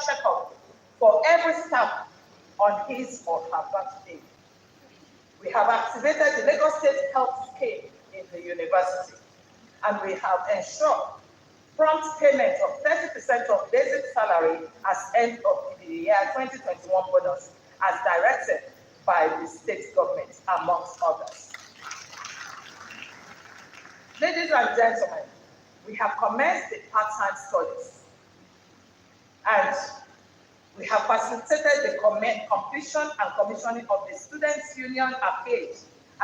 checkup for every staff on his or her birthday. We have activated the Lagos State Health Scheme in the university, and we have ensured prompt payment of 30% of basic salary as end of the year 2021 bonus, as directed by the state government, amongst others. Ladies and gentlemen, we have commenced the part-time studies, and we have facilitated the completion and commissioning of the Students' Union Arcade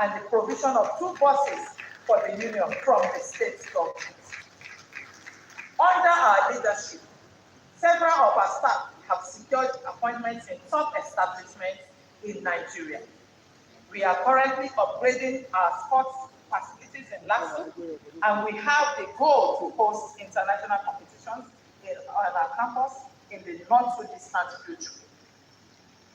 and the provision of 2 buses for the union from the state government. Under our leadership, several of our staff have secured appointments in top establishments in Nigeria. We are currently upgrading our sports facilities in LASU, and we have the goal to host international competitions on our campus in the not too distant future.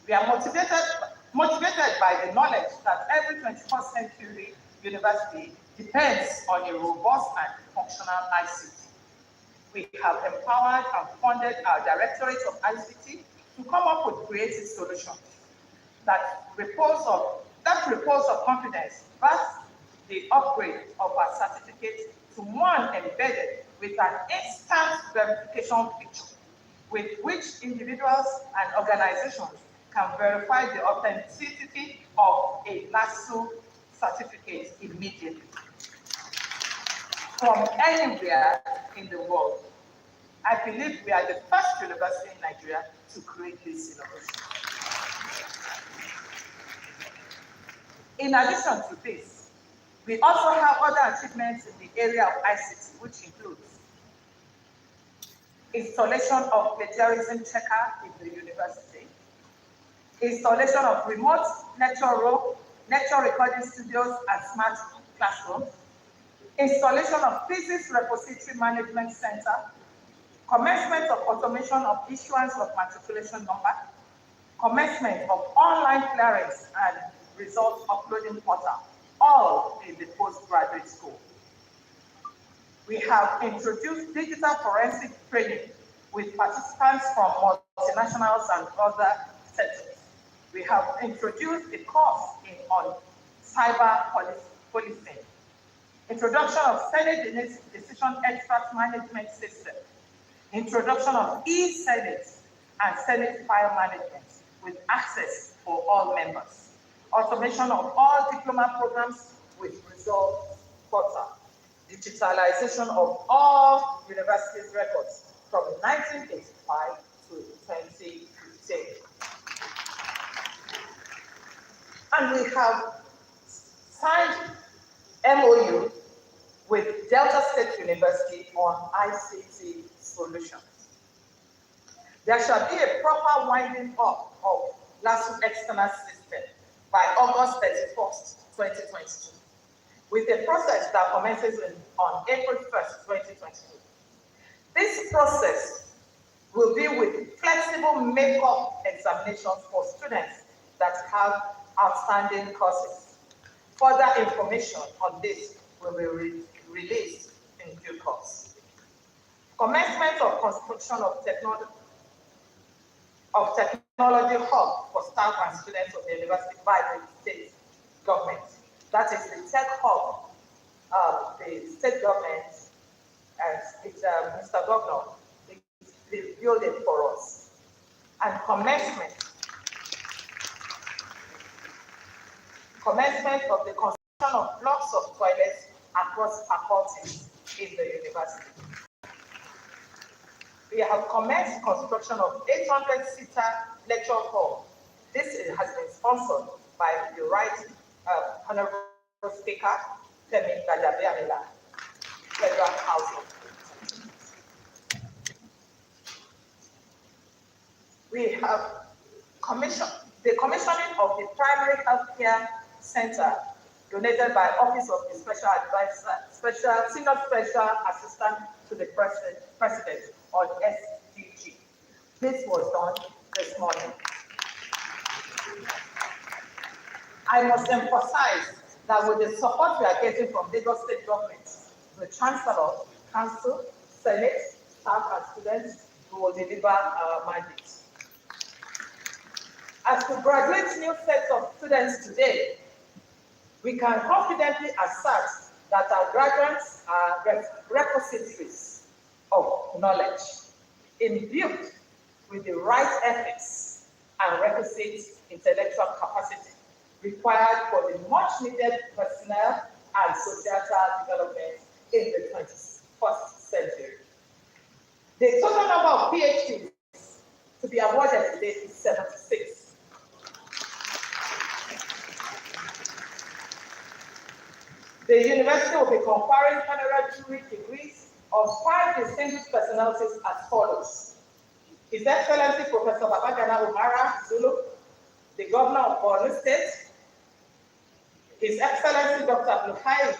We are motivated by the knowledge that every 21st century university depends on a robust and functional ICT. We have empowered and funded our Directorate of ICT to come up with creative solutions that repose of confidence, but the upgrade of our certificate to one embedded with an instant verification feature, with which individuals and organizations can verify the authenticity of a LASU certificate immediately from anywhere in the world. I believe we are the first university in Nigeria to create this innovation. In addition to this, we also have other achievements in the area of ICT, which includes installation of plagiarism checker in the university, installation of remote lecture room, lecture recording studios and smart classrooms, installation of physics repository management center, commencement of automation of issuance of matriculation number, commencement of online clearance and result uploading portal, all in the postgraduate school. We have introduced digital forensic training with participants from multinationals and other sectors. We have introduced a course on cyber policing, introduction of Senate decision extract management system, introduction of e-Senate and Senate file management with access for all members, automation of all diploma programs with results portal, digitalization of all universities records from 1985 to 2015. And we have signed MOU with Delta State University on ICT solutions. There shall be a proper winding up of LASU external system by August 31st, 2022, with a process that commences on April 1st, 2022. This process will be with flexible make-up examinations for students that have outstanding courses. Further information on this will be released in due course. Commencement of construction of technology hub for staff and students of the university by the state government. That is the tech hub. The state government, as it's Mr. Governor, is building for us. And commencement of the construction of blocks of toilets across faculties in the university. We have commenced construction of 800-seater lecture hall. This has been sponsored by the Right Honorable Speaker, Femi Gadabiamila, Federal House. We have the commissioning of the primary healthcare center donated by Office of the Special Advisor, Senior Special Assistant to the President on SDG. This was done this morning. I must emphasize that with the support we are getting from Lagos State government, the Chancellor, Council, Senate, staff and students we will deliver our mandate. As we graduate new sets of students today, we can confidently assert that our graduates are repositories of knowledge, imbued with the right ethics and requisite intellectual capacity required for the much-needed personal and societal development in the 21st century. The total number of PhDs to be awarded today is 76. The university will be conferring honorary degrees of 5 distinguished personalities as follows: His Excellency Professor Babagana Umara Zulu, the Governor of Borno State; His Excellency Dr. Abdulhai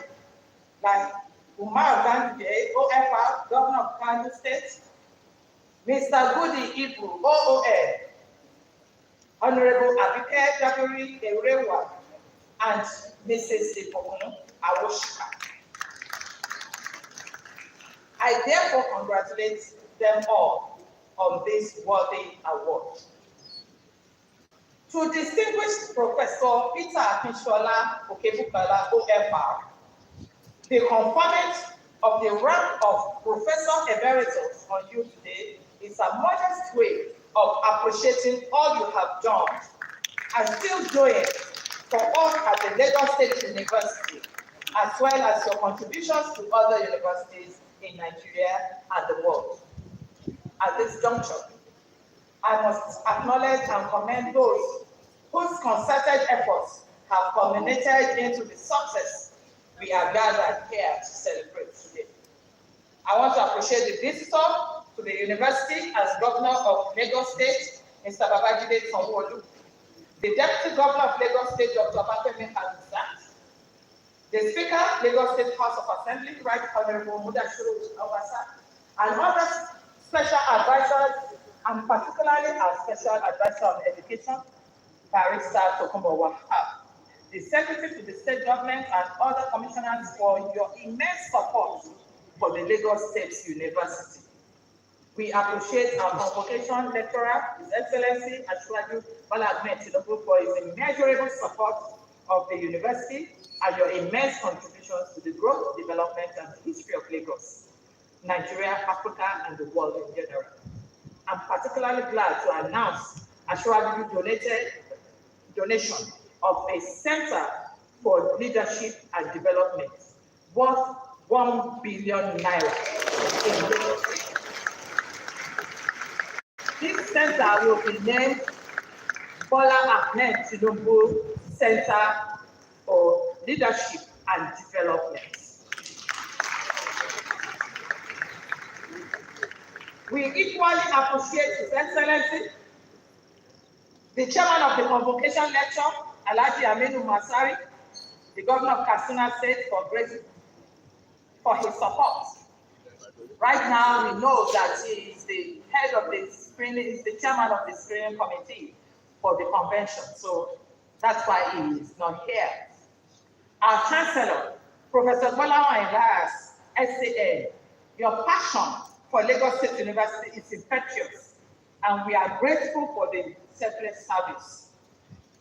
Umar Gandhi, OFR, Governor of Kano State; Mr. Gudi Ibu, OON; Honorable Abike Jabiri Erewa, and Mrs. Ipokun Awoshika. I therefore congratulate them all on this worthy award. To distinguished Professor Peter Akinshola Okebukala, OFR, the conferment of the rank of Professor Emeritus on you today is a modest way of appreciating all you have done and still doing for us at the Lagos State University, as well as your contributions to other universities in Nigeria and the world. At this juncture, I must acknowledge and commend those whose concerted efforts have culminated into the success we are gathered here to celebrate today. I want to appreciate the visitor to the university as Governor of Lagos State, Mr. Babajide Sanwo-Olu, the Deputy Governor of Lagos State, Dr. Bafemi Hamzat, the Speaker, Lagos State House of Assembly, Right Honorable Mudashiru Obasa, and other special advisors, and particularly our special advisor on education, Barrister Tokunbo Wahab, the Secretary to the State Government, and other commissioners for your immense support for the Lagos State University. We appreciate our convocation lecturer, His Excellency Bola Ahmed Tinubu, for his immeasurable support of the university and your immense contributions to the growth, development, and history of Lagos, Nigeria, Africa, and the world in general. I'm particularly glad to announce Ashwaju's donation of a Center for Leadership and Development worth 1 billion naira in Lagos. This center will be named Bola Ahmed Tinubu Center for Leadership and Development. We equally appreciate His Excellency, the Chairman of the Convocation Lecture, Alhaji Aminu Masari, the Governor of Katsina State, for his support. Right now, we know that he is the head of the screening, is the chairman of the screening committee for the convention, so that's why he is not here. Our Chancellor, Professor Bola Ahmed, SCN, your passion for Lagos State University is infectious, and we are grateful for the selfless service.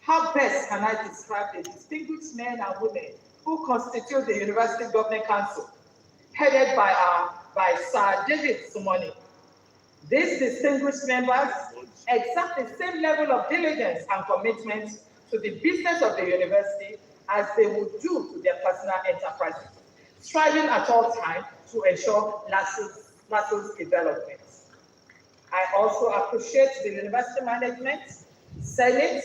How best can I describe the distinguished men and women who constitute the University Governing Council, headed by Sir David Sumoni? These distinguished members exert the same level of diligence and commitment to the business of the university as they would do to their personal enterprises, striving at all times to ensure NASU's development. I also appreciate the university management, Senate,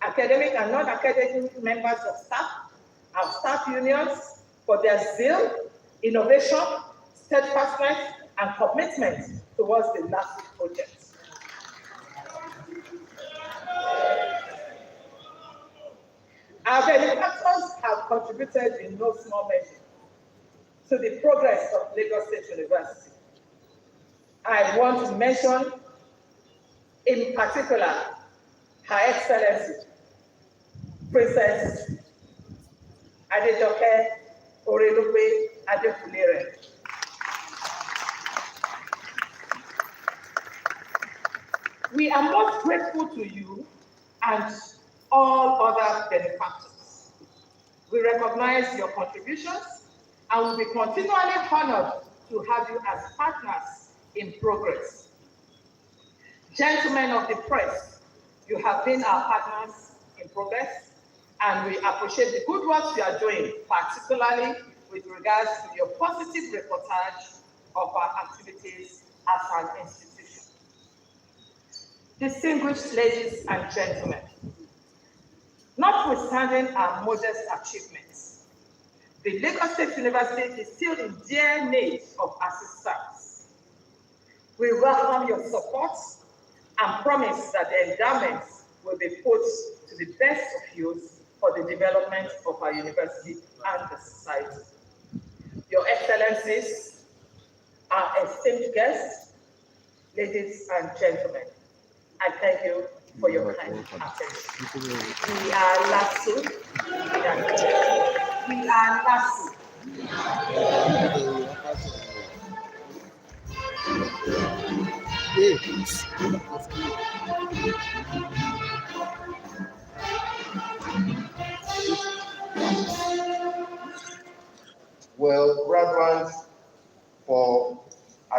academic and non-academic members of staff, our staff unions, for their zeal, innovation, steadfastness, and commitment towards the NASU project. Our benefactors have contributed in no small measure to the progress of Lagos State University. I want to mention, in particular, Her Excellency, Princess Adejoke Orelupe Adefunire. We are most grateful to you and all other benefactors. We recognize your contributions and will be continually honored to have you as partners in progress. Gentlemen of the press, you have been our partners in progress, and we appreciate the good work you are doing, particularly with regards to your positive reportage of our activities as an institution. Distinguished ladies and gentlemen, notwithstanding our modest achievements, the Lagos State University is still in dire need of assistance. We welcome your support and promise that the endowments will be put to the best of use for the development of our university and the society. Your Excellencies, our esteemed guests, ladies and gentlemen, I thank you for your kind attention. We are LASU. We are LASU. Will graduates for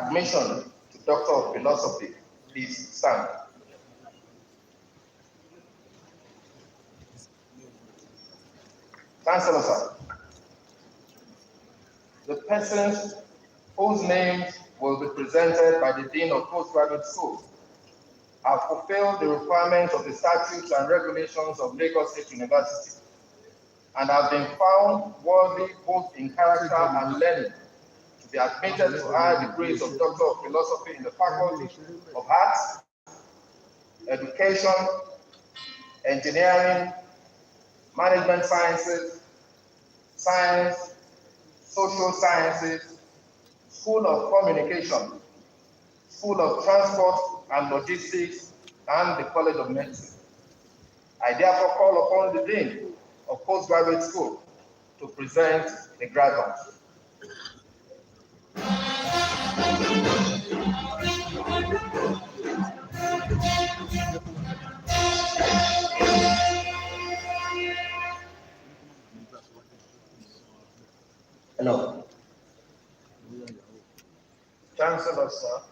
admission to Doctor of Philosophy please stand? Chancellor, sir. The persons whose names will be presented by the Dean of Postgraduate Schools have fulfilled the requirements of the statutes and regulations of Lagos State University and have been found worthy both in character and learning to be admitted to higher degrees of Doctor of Philosophy in the Faculty of Arts, Education, Engineering, Management Sciences, Science, Social Sciences, School of Communication, School of Transport and Logistics, and the College of Medicine. I therefore call upon the Dean of Postgraduate School to present the graduates. Hello. Chancellor, sir,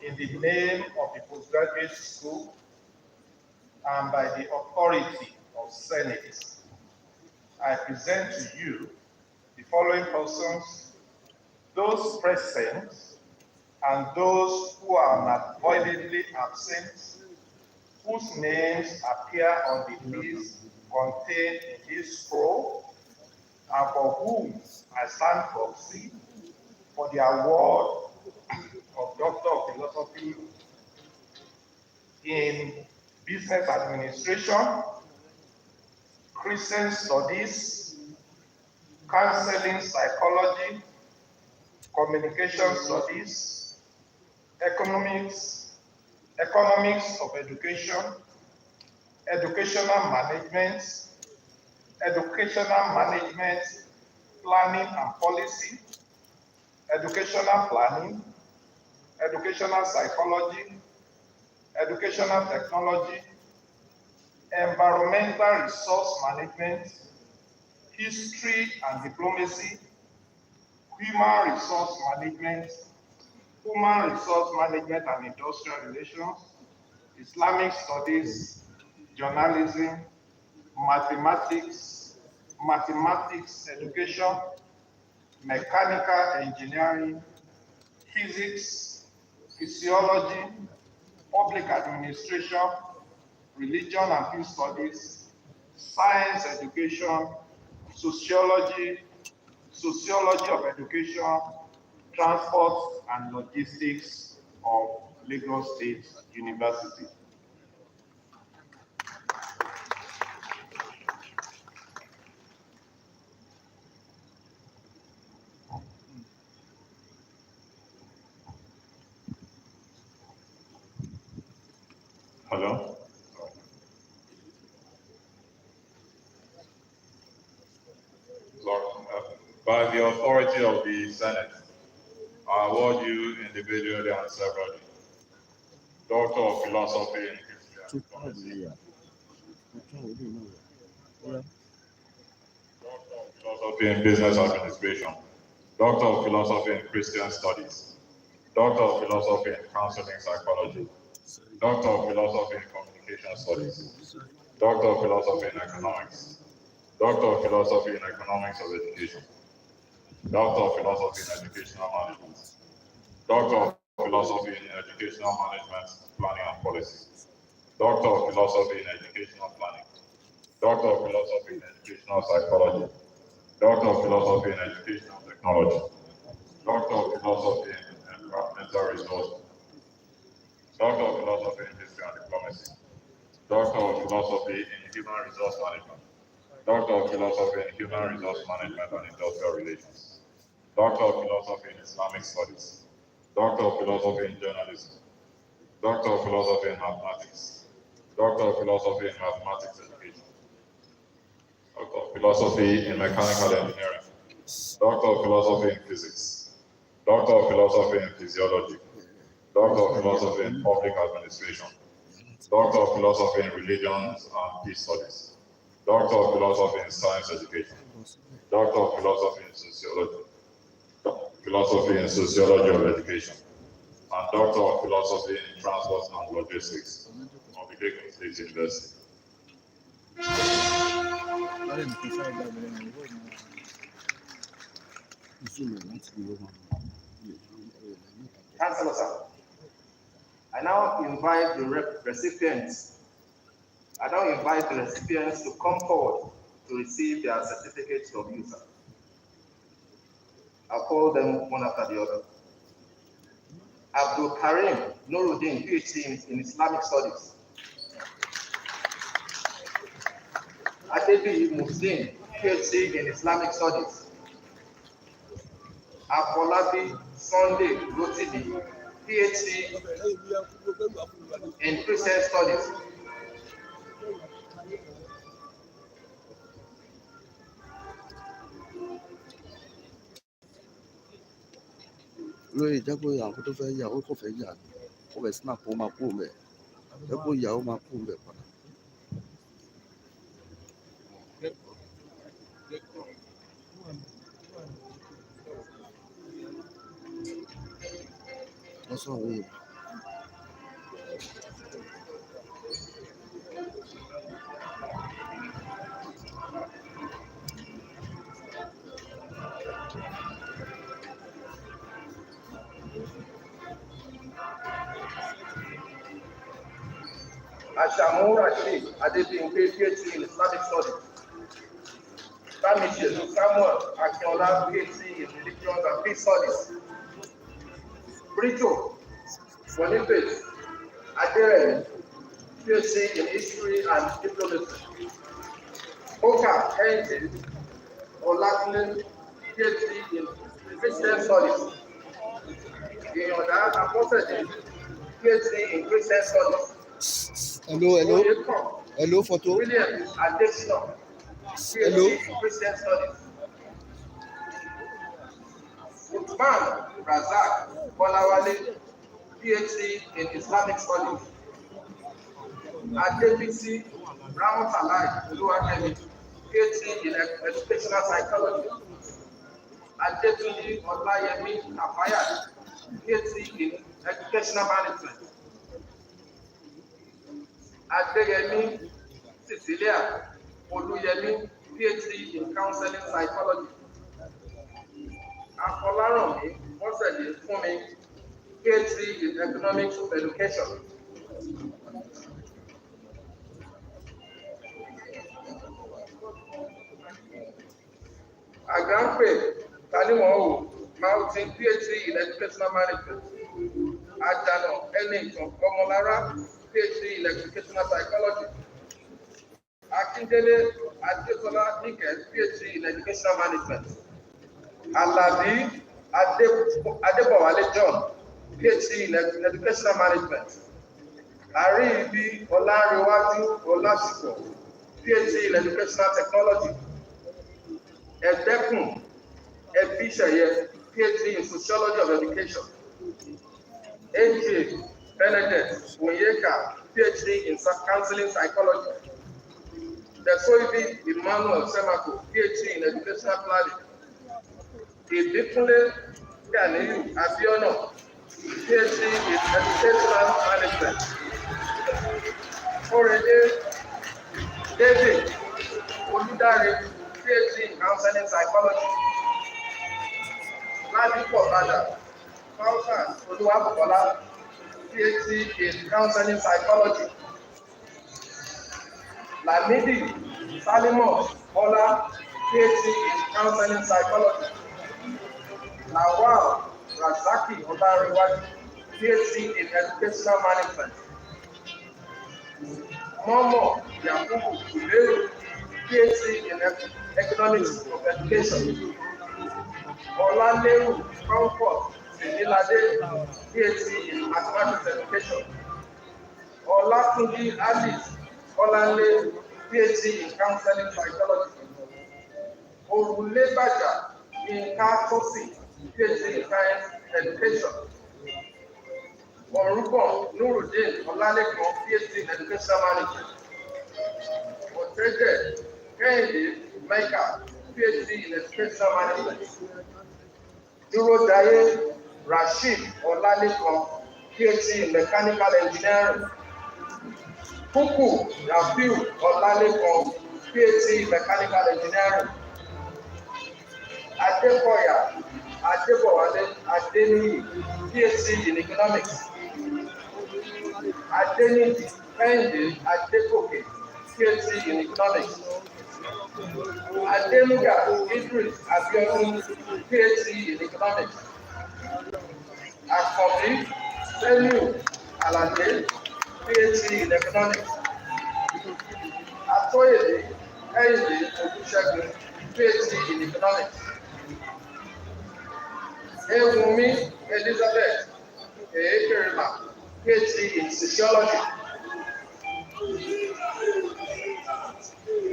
in the name of the Postgraduate School and by the authority of Senate, I present to you the following persons, those present and those who are unavoidably absent, whose names appear on the list contained in this scroll, and for whom I stand proxy for the award of Doctor of Philosophy in Business Administration, Christian Studies, Counseling Psychology, Communication Studies, Economics of Education, Educational Management, Planning and Policy, Educational Planning, Educational Psychology, Educational Technology, Environmental Resource Management, History and Diplomacy, Human Resource Management and Industrial Relations, Islamic Studies, Journalism, Mathematics Education, Mechanical Engineering, Physics, Physiology, Public Administration, Religion and Peace Studies, Science Education, Sociology of Education, Transport and Logistics of Lagos State University. Hello? By the authority of the Senate, I award you individually and severally Doctor of Philosophy in History and Policy. Doctor of Philosophy in Business Administration. Doctor of Philosophy in Christian Studies. Doctor of Philosophy in Counseling Psychology. Doctor of Philosophy in Communication Studies. Doctor of Philosophy in Economics. Doctor of Philosophy in Economics of Education. Doctor of Philosophy in Educational Management. Doctor of Philosophy in Educational Management, Planning and Policy. Doctor of Philosophy in Educational Planning. Doctor of Philosophy in Educational Psychology. Doctor of Philosophy in Educational Technology. Doctor of Philosophy in Environmental Resources. Doctor of Philosophy in History and Diplomacy. Doctor of Philosophy in Human Resource Management. Doctor of Philosophy in Human Resource Management and Industrial Relations. Doctor of Philosophy in Islamic Studies. Doctor of Philosophy in Journalism. Doctor of Philosophy in Mathematics. Doctor of Philosophy in Mathematics Education. Doctor of Philosophy in Mechanical Engineering. Doctor of Philosophy in Physics. Doctor of Philosophy in Physiology. Doctor of Philosophy in Public Administration. Doctor of Philosophy in Religions and Peace Studies. Doctor of Philosophy in Science Education. Doctor of Philosophy in Sociology. Philosophy in Sociology of Education. And Doctor of Philosophy in Transport and Logistics of the Lagos State University. Chancellor, sir. I now invite the recipients to come forward to receive their certificates of use. I'll call them one after the other. Abdul Karim Nuruddin, PhD in Islamic Studies. Adebi Muslim, PhD in Islamic Studies. Afolabi Sunday Rotimi, PhD in Christian Studies. lórí ìjẹ́ pé àwọn tó fẹ́ yà ó kò fẹ́ yà ó fẹ́ snap ó máa kú mẹ́ jẹ́ kó yà ó máa kú mẹ́ padà. wọ́n sọ̀rọ̀ yìí. Ashamu Rashid Adebimpe, PhD in Islamic Studies. Bamiche Samuel Akinola, PhD in Religions and Peace Studies. Brito Boniface Adere, PhD in History and Diplomacy. Oka Henry Olatunle, PhD in Christian Studies. Iyoda Apostle, PhD in Christian Studies. Hello, photo. William Adesina, PhD Christian Studies. Uthman Razak Bolawale, PhD in Islamic Studies. Adebisi Ramotalai Oluwakemi, PhD in Educational Psychology. Adetunji Olayemi Afayat, PhD in Educational Management. Adeyemi Cecilia Oluyemi, PhD in Counseling Psychology. Afolaranmi Mosele Funmi, PhD in Economics of Education. Agampe Tanimowo Mountain, PhD in Educational Management. Ajano Ellington Omolara, PhD in Educational Psychology. Akindele Adekola Nikel, PhD in Educational Management. Alabi Adebowale John, PhD in Educational Management. Aribi Olanrewaju Olasipo, PhD in Educational Technology. Edekun Ebishaye, PhD in Sociology of Education. AJ Benedict Onyeka, PhD in counseling psychology. Desoibi Emmanuel Semako, PhD in educational planning. Ibikunle Ganiyu Abiona, PhD in educational management. Orede David Oludare, PhD in counseling psychology. Ladipo Bada, Pausa Oluwabukola, PhD in counseling psychology. Lamidi Salimon Bola, PhD in counseling psychology. Lawal Razaki Olarewaju, PhD in educational management. Momo Yakubu Uleru, PhD in economics of education. Olaleru Comfort Senilade, PhD in mathematics education. Olatunji Alice Olanle, PhD in counseling psychology. Orulebaja Yinka Tosi, PhD in science education. Orúkọ Nurudeen Ọlálẹ́kan, PhD in educational management. Ọ̀tẹ́jẹ̀ Kẹ́hìndé Mẹ́kà, PhD in educational management. Dúrójayé Rasheed Ọlálẹ́kan, PhD in mechanical engineering. Kúkú Rafiu Ọlálẹ́kan, PhD in mechanical engineering. Adékọ̀yà Adébọ̀wálé Adéníyì, PhD in economics. Adéníyì Kẹ́hìndé Adégòkè, PhD in economics. Adéníyà Idris Abiodun, PhD in economics. Àkànbí Sẹ́niu Àlàdé, PhD in economics. Atóyèdé Kẹ́hìndé Olúṣẹ́gun, PhD in economics. Ewumi Elizabeth Ekerima, PhD in sociology.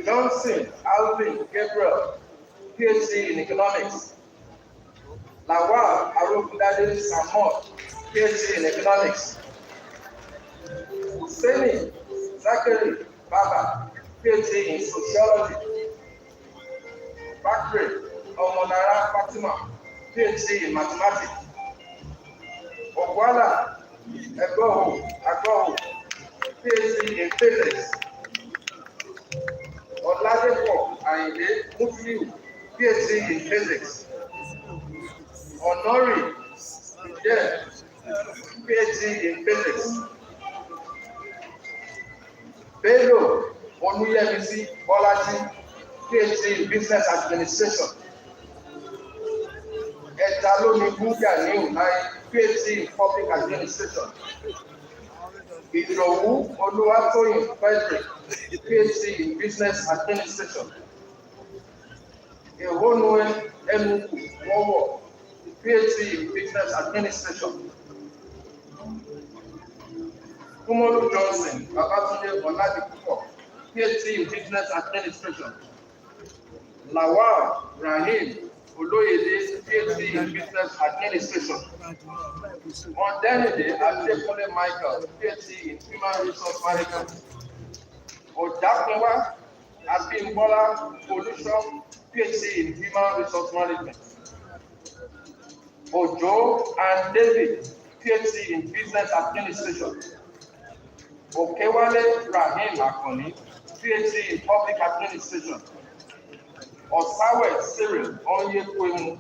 Johnson Alvin Gabriel, PhD in economics. Lawal Arogundade Samuel, PhD in economics. Hussaini Zachary Baba, PhD in sociology. Bakre Omonara Fatima, PhD in mathematics. Ogwala Agboho, PhD in physics. Oladepo Ayinde Musliu, PhD in physics. Honori Ije, PhD in physics. Bello Oluyemisi Bolaji, PhD in business administration. Edaloni Ganiu, PhD in public administration. Idowu Oluwatoyin Frederick, PhD in business administration. Ehonue Enuku Wowo, PhD in business administration. Kumolu Johnson Babatunde Oladipupo, PhD in business administration. Lawal Rahim Oloyede, PhD in business administration. Mondenide Adekunle Michael, PhD in human resource management. Odakunwa Abimbola Oluso, PhD in human resource management. Ojo and David, PhD in business administration. Okewale Rahim Akoni, PhD in public administration. Osawe Cyril Onyekwemu,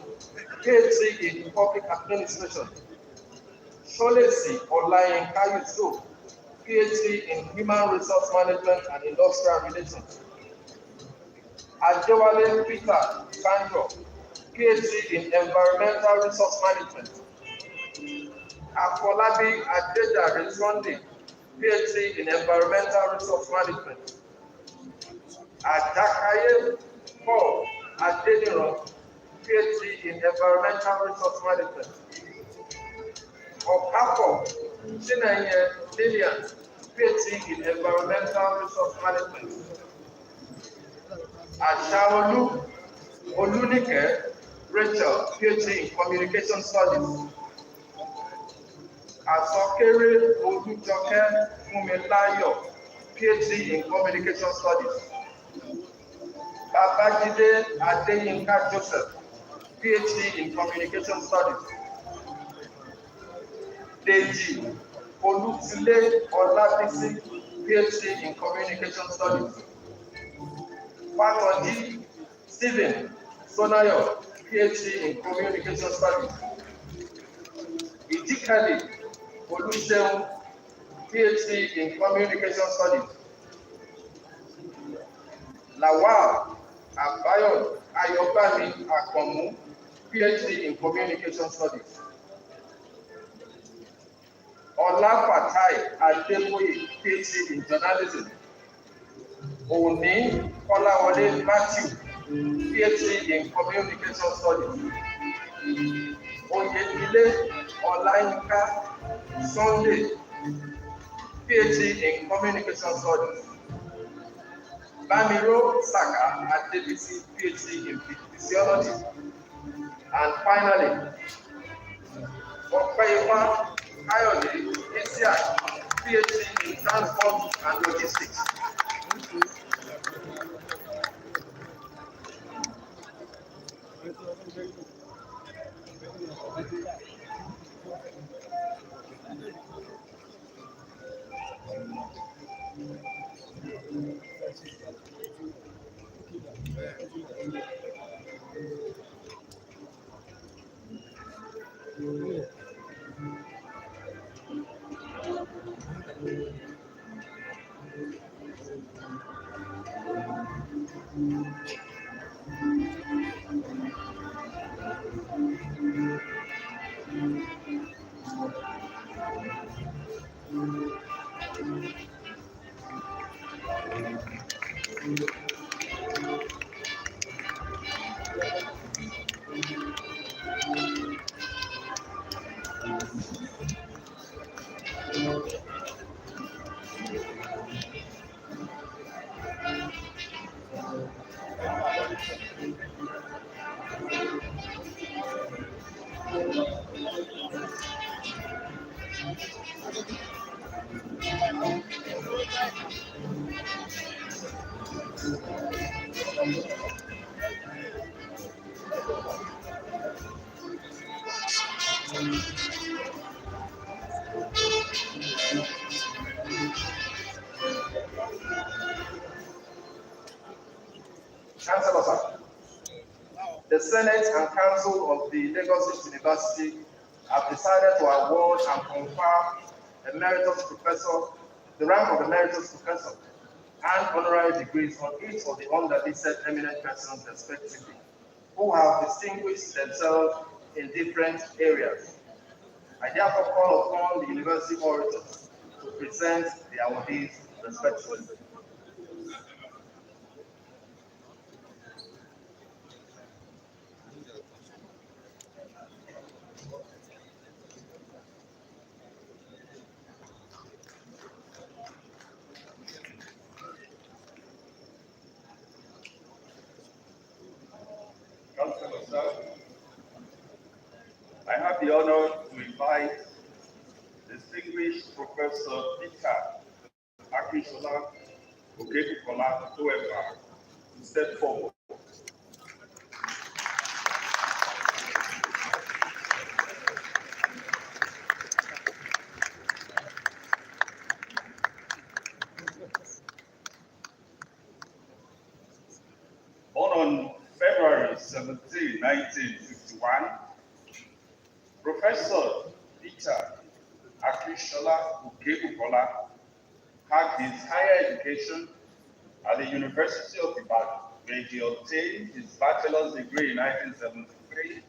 PhD in public administration. Solesi Olayinka Yusuf, PhD in human resource management and industrial relations. Adewale Peter Sanjo, PhD in environmental resource management. Afolabi Adedare Sunday, PhD in environmental resource management. Adakaye Paul Adeniran, PhD in environmental resource management. Okafor Chinenye Lillian, PhD in environmental resource management. Ashaolu Olunike Rachel, PhD in communication studies. Asokere Olujoke Funmilayo, PhD in Communication Studies. Babajide Adeyinka Joseph, PhD in Communication Studies. Deji Olutile Olabisi, PhD in Communication Studies. Fatoji Stephen Sonayo, PhD in Communication Studies. Idikali Oluseun, PhD in Communication Studies. Lawal Abayo Ayobami Akomu, PhD in Communication Studies. Olafatai Adeboye, PhD in Journalism. Oni Kolawole Matthew, PhD in Communication Studies. Oyedile Olayinka Sunday, PhD in Communication Studies. Bamiro Saka Adebisi, PhD in Physiology. And finally, Opeyiwa Kayode Isia, PhD in Transport and Logistics. Chancellor, sir. The Senate and Council of the Lagos State University have decided to award and confer emeritus professor, the rank of emeritus professor, and honorary degrees on each of the underlisted eminent persons respectively, who have distinguished themselves in different areas. I therefore call upon the university orators to present the awardees respectively. Councillor, sir, I have the honor to invite distinguished Professor Peter Akishola Ogebukola Toefa to step forward. Born on February 17, 1951, Professor Peter Akishola Ogebukola had his higher education at the University of Ibadan, where he obtained his bachelor's degree in 1973,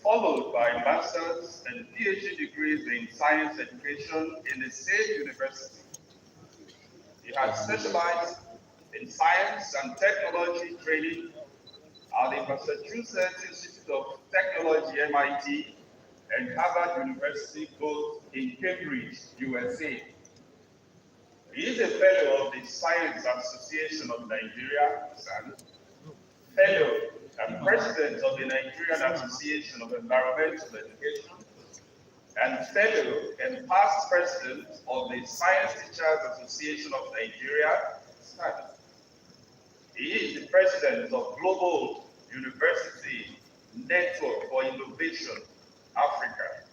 followed by master's and PhD degrees in science education in the same university. He had specialized in science and technology training at the Massachusetts Institute of Technology, MIT, and Harvard University, both in Cambridge, USA. He is a fellow of the Science Association of Nigeria, fellow and president of the Nigerian Association of Environmental Education, and fellow and past president of the Science Teachers Association of Nigeria, STAN. He is the president of Global University Network for Innovation Africa,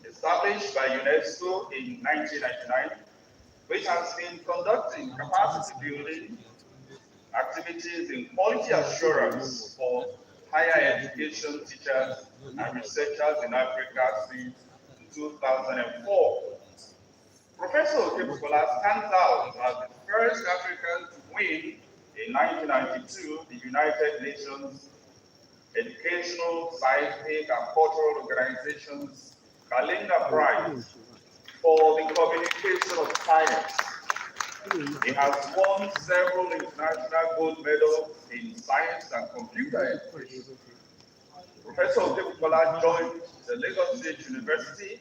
established by UNESCO in 1999, which has been conducting capacity building activities in quality assurance for higher education teachers and researchers in Africa since 2004. Professor Okebukbola stands out as the first African to win in 1992 the United Nations Educational, Scientific, and Cultural Organization's Kalinga Prize for the communication of science. He has won several international gold medals in science and computer education. Professor Okebukbola joined the Lagos State University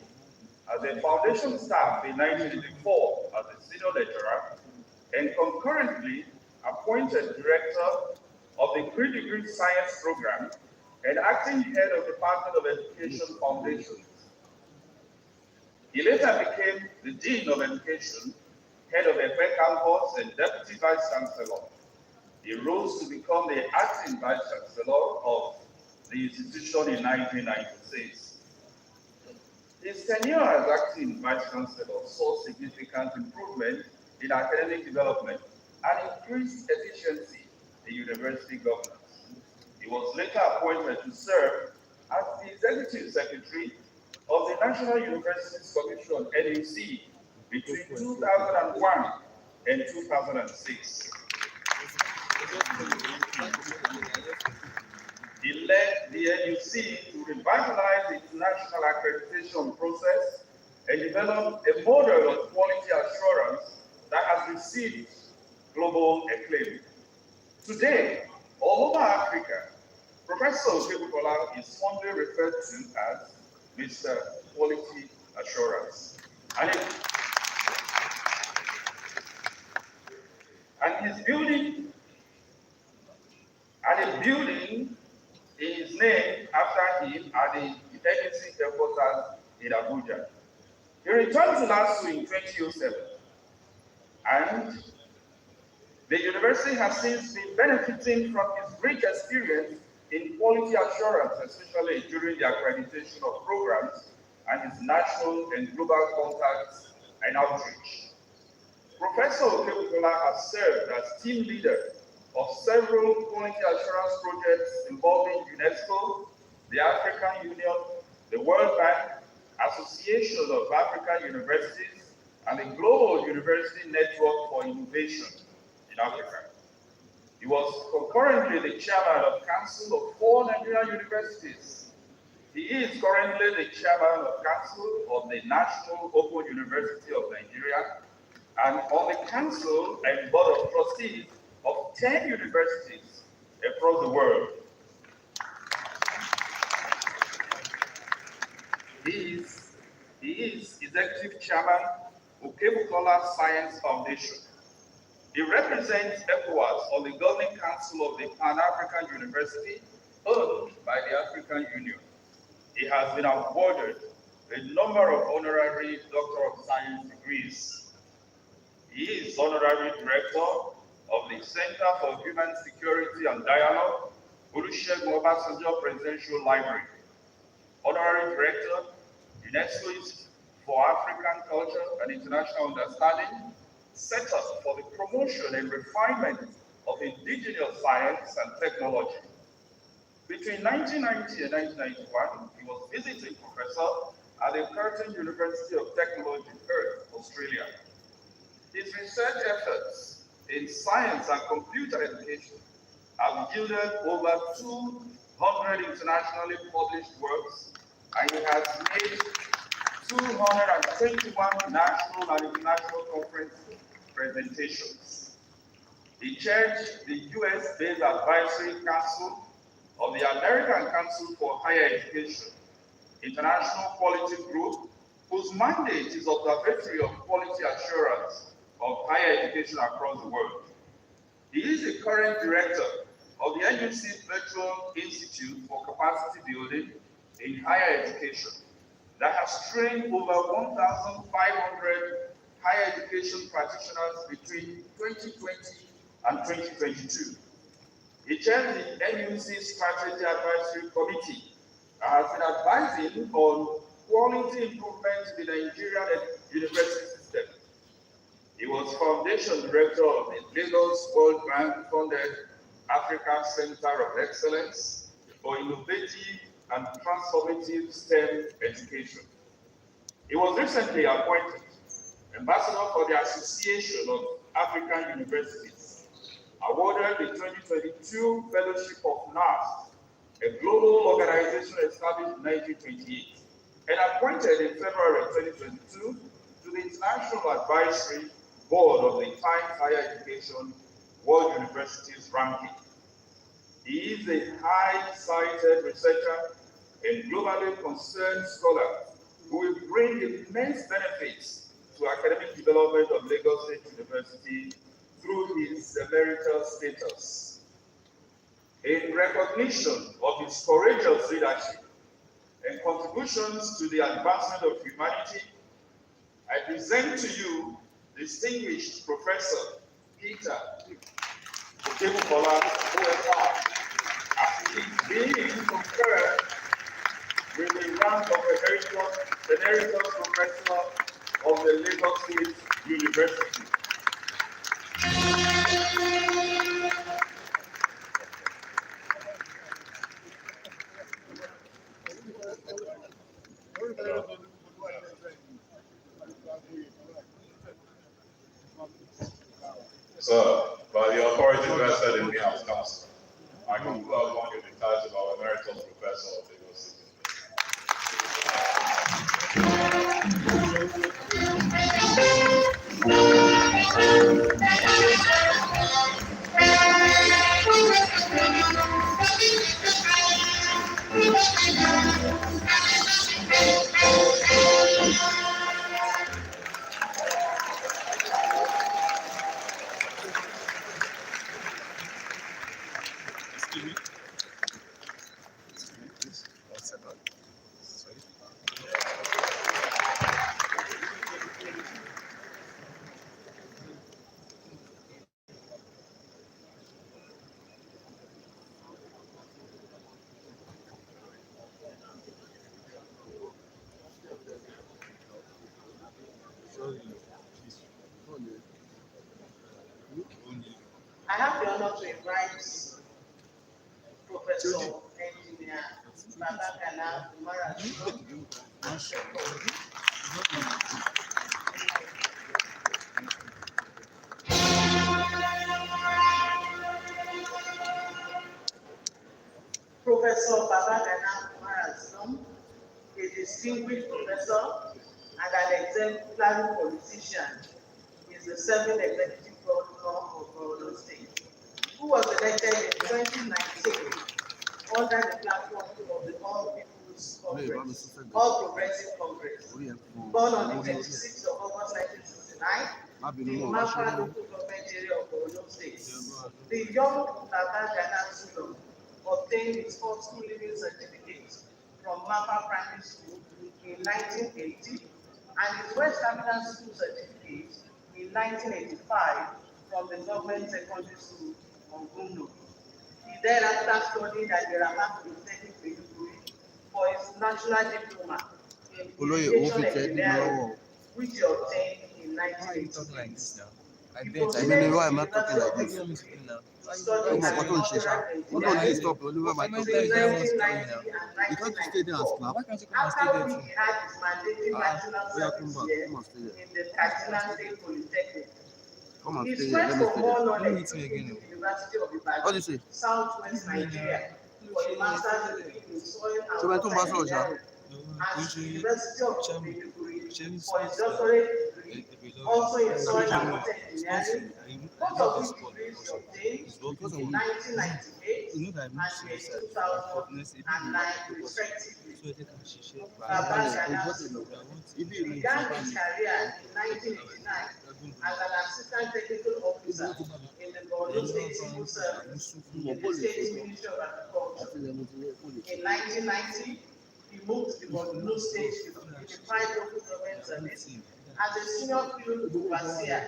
as a foundation staff in 1984 as a senior lecturer and concurrently appointed director of the pre-degree science program and acting head of the Department of Education Foundations. He later became the Dean of Education, head of FA Campus, and Deputy Vice Chancellor. He rose to become the acting Vice Chancellor of the institution in 1996. His tenure as acting Vice Chancellor saw significant improvement in academic development and increased efficiency in university governance. He was later appointed to serve as the Executive Secretary of the National Universities Commission, NUC, between 2001 and 2006. He led the NUC to revitalize the international accreditation process and develop a model of quality assurance that has received global acclaim. Today, all over Africa, Professor Okebukbola is fondly referred to as Mr. Quality Assurance. And his building is named after him at the NUC headquarters in Abuja. He returned to LASU in 2007, and the university has since been benefiting from his rich experience in quality assurance, especially during the accreditation of programs and his national and global contacts and outreach. Professor Okebukbola has served as team leader of several quality assurance projects involving UNESCO, the African Union, the World Bank, Association of African Universities, and the Global University Network for Innovation in Africa. He was concurrently the chairman of Council of 4 Nigerian universities. He is currently the chairman of Council of the National Open University of Nigeria and on the council and board of trustees of 10 universities across the world. He is executive chairman of Okebukbola Science Foundation. He represents ECOWAS on the governing council of the Pan-African University owned by the African Union. He has been awarded a number of honorary Doctor of Science degrees. He is honorary director of the Center for Human Security and Dialogue, Olusegun Obasanjo Presidential Library. Honorary director, UNESCO for African Culture and International Understanding, set up for the promotion and refinement of indigenous science and technology. Between 1990 and 1991, he was visiting professor at the Curtin University of Technology, Perth, Australia. His research efforts in science and computer education have yielded over 200 internationally published works, and he has made 221 national and international conference presentations. He chaired the US-based Advisory Council of the American Council for Higher Education, International Quality Group, whose mandate is observatory of quality assurance of higher education across the world. He is the current director of the NUC Virtual Institute for Capacity Building in Higher Education, that has trained over 1,500 higher education practitioners between 2020 and 2022. He chairs the NUC Strategy Advisory Committee and has been advising on quality improvement in the Nigerian university system. He was Foundation Director of the Lagos World Bank-funded Africa Center of Excellence for Innovative and Transformative STEM Education. He was recently appointed Ambassador for the Association of African Universities, awarded the 2022 Fellowship of NAS, a global organization established in 1928, and appointed in February 2022 to the International Advisory Board of the Times Higher Education World Universities Ranking. He is a highly cited researcher and globally concerned scholar who will bring immense benefits to academic development of Lagos State University through his emeritus status. In recognition of his courageous leadership and contributions to the advancement of humanity, I present to you distinguished Professor Peter Bola, as he is being conferred with the rank of Emeritus Professor of the Lagos State University. Sir, by the authority vested in me as counsel, I confer upon you the title of Emeritus Professor of Lagos State. I have the honor to invite Professor Engineer Babagana Umara. Professor Babagana Umara, a distinguished professor and an exemplary politician, is the serving executive governor of Bola State, who was elected in 2019 under the platform of the All People's Congress, All Progressive Congress. Born on the 26th of August 1969 in Mapa local government area of Bola State, the young Babagana Zulum obtained his first school leaving certificate from Mapa Primary School in 1980 and his West Terminal School certificate in 1985 from the government secondary school on Gundo. He thereafter studied at the Ramat Polytechnic for his national diploma in communication engineering, which he obtained in 1988. I mean, why am I talking like this? Oh my God, don't share. What don't you stop? Oliver, my talking. You can't stay there and clap. Why can't you come and stay there too? He had his mandatory national service here in the Katsina State Polytechnic. Come and He stay here. Let me spread for stay more there. knowledge to the University of Ibadan, Southwest Nigeria, for a master's degree in soil and water engineering, and the University of Maiduguri for his doctorate degree, also in soil and water engineering. Both of which degrees he obtained in 1998 and in 2009, respectively. Babagana began his career in 1989 as an assistant technical officer in the Bola State Civil Service in the State Ministry of Agriculture. In 1990, he moved to the Bola State in the 5 local government service as a senior field overseer,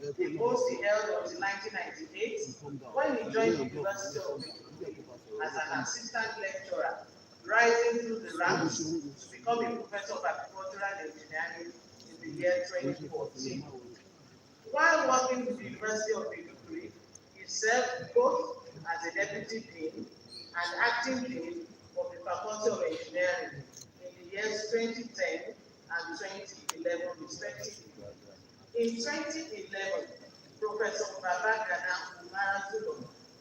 a post he held until 1998 when he joined the University of Maiduguri as an assistant lecturer, rising through the ranks to become a professor of agricultural engineering in the year 2014. While working with the University of Maiduguri, he served both as a deputy dean and acting dean of the Faculty of Engineering in the years 2010 and 2011 respectively. In 2011, Professor Bola Ahmed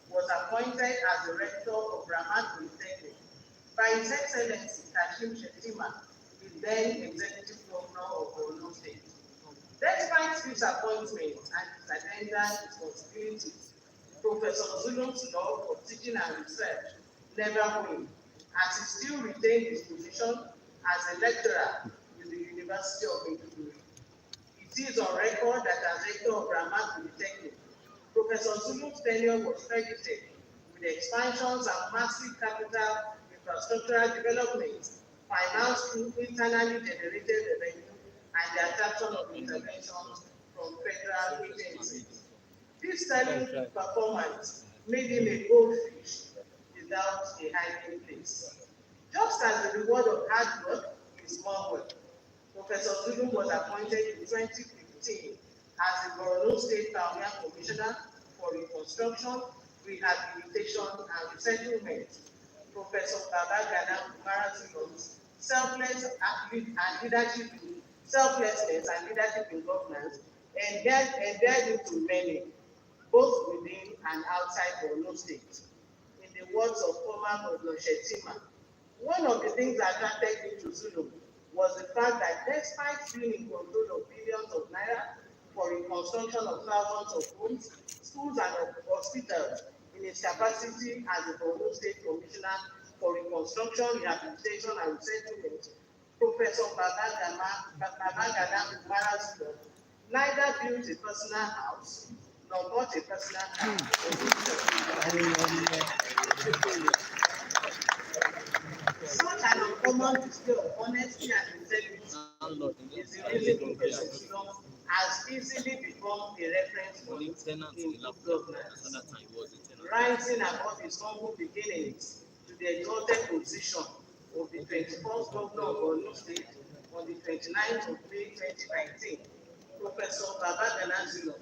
was appointed as the rector of Ramat Polytechnic by His Excellency Kashim Shettima, the then Executive Governor of Borno State. Despite this appointment and his attendant responsibilities, Professor Zulum's love for teaching and research never waned, as he still retained his position as a lecturer in the University of Maiduguri. It is on record that as rector of Ramat Polytechnic, Professor Zulum's tenure was credited with expansions and massive capital infrastructural development financed through internally generated revenue and the attraction of interventions from federal agencies. This sterling performance made him a goldfish without a hiding place. Just as the reward of hard work is more work, Professor Zulum was appointed in 2015 as the Borno State Pioneer Commissioner for Reconstruction, Rehabilitation and Resettlement. Professor Bola Zulum's selflessness and leadership in governance endeared him to many, both within and outside Borno State. In the words of former Governor Shettima, one of the things that attracted him to Zulum was the fact that despite being in control of billions of naira for reconstruction of thousands of homes, schools and hospitals in his capacity as the Borno State Commissioner for Reconstruction, Rehabilitation and Resettlement, Professor Babagana Umara neither built a personal house nor bought a personal car. Such an uncommon display of honesty and integrity is the reason Professor Zulum has easily become a reference point in governance, rising above his humble beginnings to the exalted position of the 21st Governor of Borno State on the 29th of May 2019. Professor Babagana Zulum,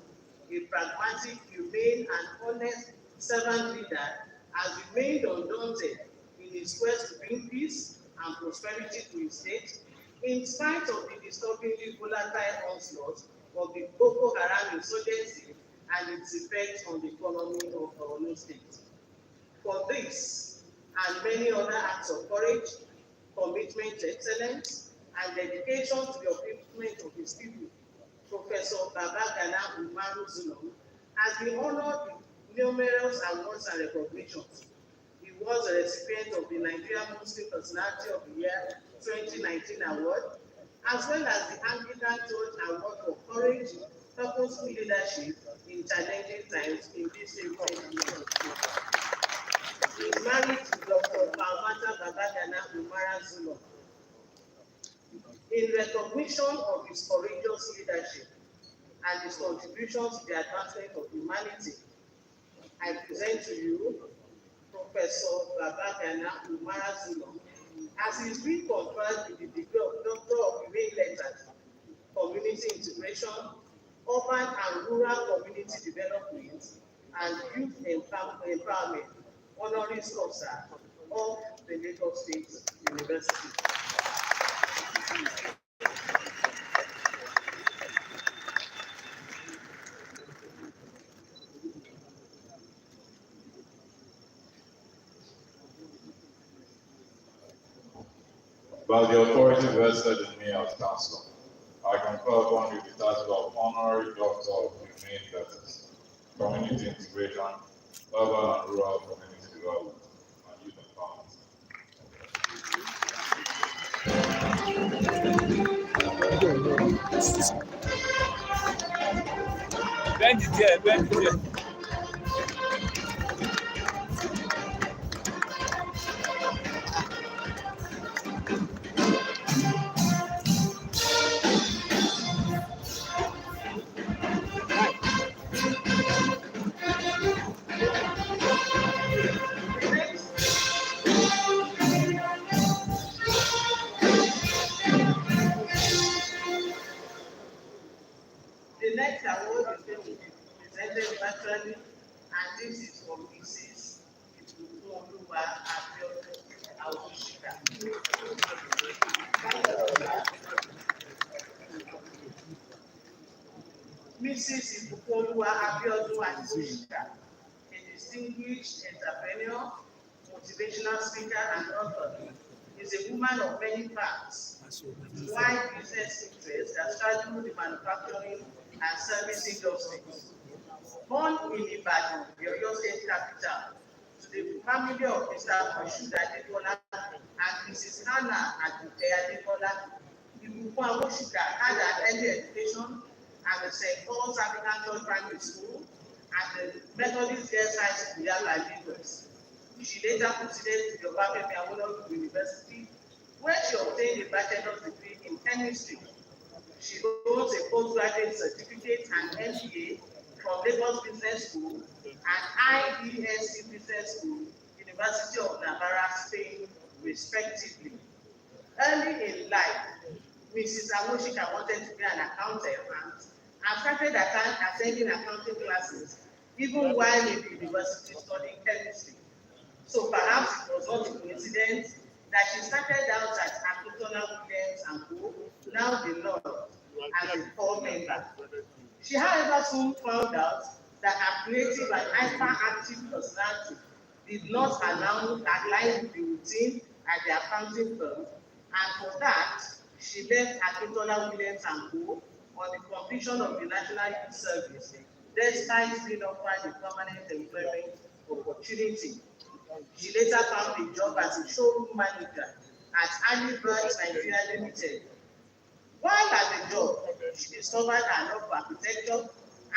a pragmatic, humane, and honest servant leader, has remained undaunted in his quest to bring peace and prosperity to his state, in spite of the disturbingly volatile onslaught of the Boko Haram insurgency and its effects on the economy of Borno State. For this and many other acts of courage, commitment to excellence, and dedication to the upliftment of his people, Professor Babagana Umara Zulum has been honored with numerous awards and recognitions. He was a recipient of the Nigerian Muslim Personality of the Year 2019 award, as well as the Anglican Church Award for Courage, Purposeful Leadership in Challenging Times in this same country. He is married to Dr. Palmata Babagana Umara Zulum. In recognition of his courageous leadership and his contributions to the advancement of humanity, I present to you Professor Babagana Umara Zulum as he is being conferred with the degree of Doctor of Humane Letters, Community Integration, Urban and Rural Community Development, and Youth Empowerment, honoris causa of the Lagos State University. By the authority vested in me as Chancellor, I confer upon you the title of Honorary Doctor of Humane Letters, Community Integration, Urban and Rural Community Development, and Youth Empowerment. Bend it here, bend it here. award is going to be presented virtually, and this is for Mrs. Oluwa Abiodun Awushika. Mrs. Oluwa Abiodun Awushika, a distinguished entrepreneur, motivational speaker, and author, is a woman of many parts, with wide business interests that straddle the manufacturing and service industries. Born in Ibadan, the Oyo State capital, to the family of Mr. Moshood Adekola and Mrs. Hannah Aduke Adekola, Ibukun Awushika had an early education at the St. Paul's African Church Primary School and the Methodist Girls High School, Yala, Lagos. She later proceeded to the Obafemi Awolowo University, where she obtained a bachelor's degree in chemistry. She holds a postgraduate certificate and MBA from Lagos Business School and IESC Business School, University of Navarra, Spain, respectively. Early in life, Mrs. Awushika wanted to be an accountant and started attending accounting classes even while in the university studying chemistry. So perhaps it was not a coincidence that she started out at Williams and Co., now the Lord, as a core member. She, however, soon found out that her creative and hyperactive personality did not align with the routine at the accounting firm, and for that, she left Williams and Co. on the completion of the National Youth Service, despite being offered a permanent employment opportunity. She later found a job as a showroom manager at ADVERTS Nigeria Limited. While at the job, she discovered her love for architecture,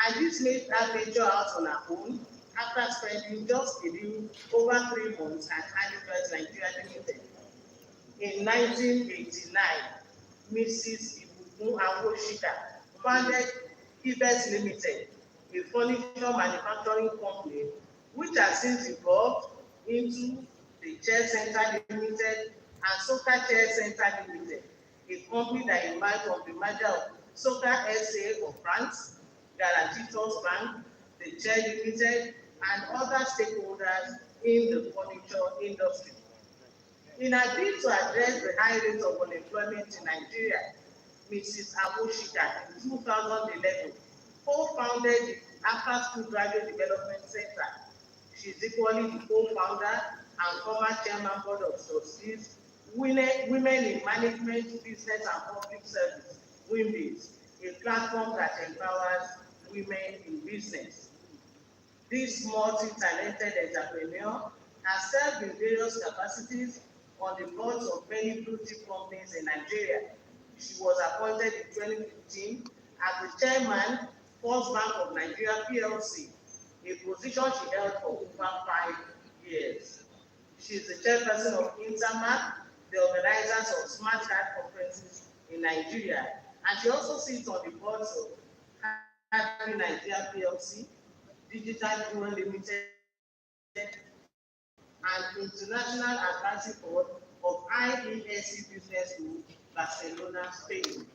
and this made her venture out on her own after spending just a little over 3 months at ADVERTS Nigeria Limited. In 1989, Mrs. Ibukun Awushika founded ADVERTS Limited, a furniture manufacturing company, which has since evolved into the Chair Center Limited and Soka Chair Center Limited, a company that emerged from the merger of Soka SA of France, Garantitos Bank, the Chair Limited, and other stakeholders in the furniture industry. In a bid to address the high rate of unemployment in Nigeria, Mrs. Awushika in 2011 co-founded the After School Graduate Development Center. She is equally the co-founder and former chairman board of trustees, Women in Management, Business and Public Service, WIMBIS, a platform that empowers women in business. This multi-talented entrepreneur has served in various capacities on the boards of many blue chip companies in Nigeria. She was appointed in 2015 as the chairman, First Bank of Nigeria PLC, a position she held for over 5 years. She is the chairperson of Intermark, the organizers of Smart Card conferences in Nigeria, and she also sits on the boards of Happy Nigeria PLC, Digital Jewel Limited, and International Advisory Board of IESC Business Group, Barcelona, Spain.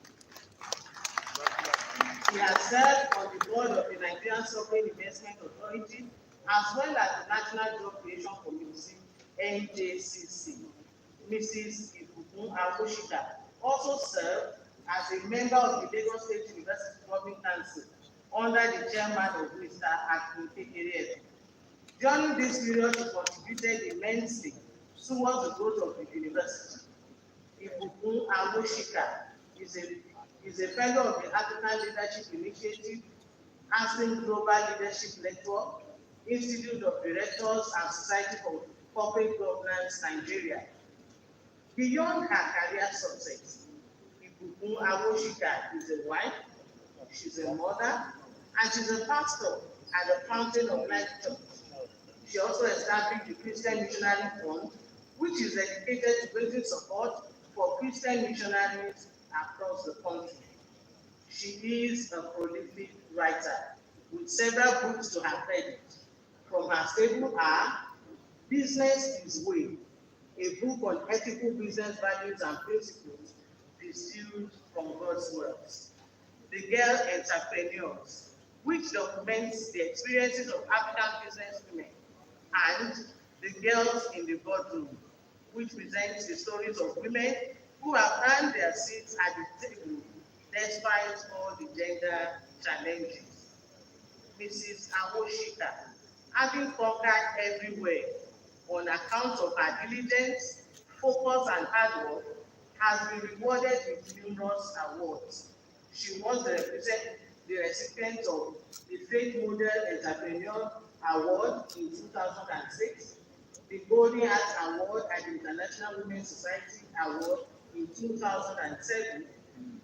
She has served on the board of the Nigerian Sovereign Investment Authority, as well as the National Job Creation Committee, NJCC. Mrs. Ibukun Awushika also served as a member of the Lagos State University Governing Council under the chairman of Mr. Accentuate. During this period, she contributed immensely towards the growth of the university. Ibukun Awushika is a fellow of the African Leadership Initiative, Aspen Global Leadership Network, Institute of Directors and Society for Corporate Governance, Nigeria. Beyond her career success, Ibukun Awushika is a wife, she's a mother, and she's a pastor at the Fountain of Life Church. She also established the Christian Missionary Fund, which is dedicated to raising support for Christian missionaries across the country. She is a prolific writer with several books to her credit. From her stable are Business is Way, a book on ethical business values and principles distilled from God's words. The Girl Entrepreneurs, which documents the experiences of African business women and the girls in the boardroom, which presents the stories of women who have earned their seats at the table despite all the gender challenges. Mrs. Awoshika, having conquered everywhere on account of her diligence, focus, and hard work, has been rewarded with numerous awards. She was the recipient of the Faith Model Entrepreneur Award in 2006, the Golden Heart Award at the International Women's Society Award in 2007,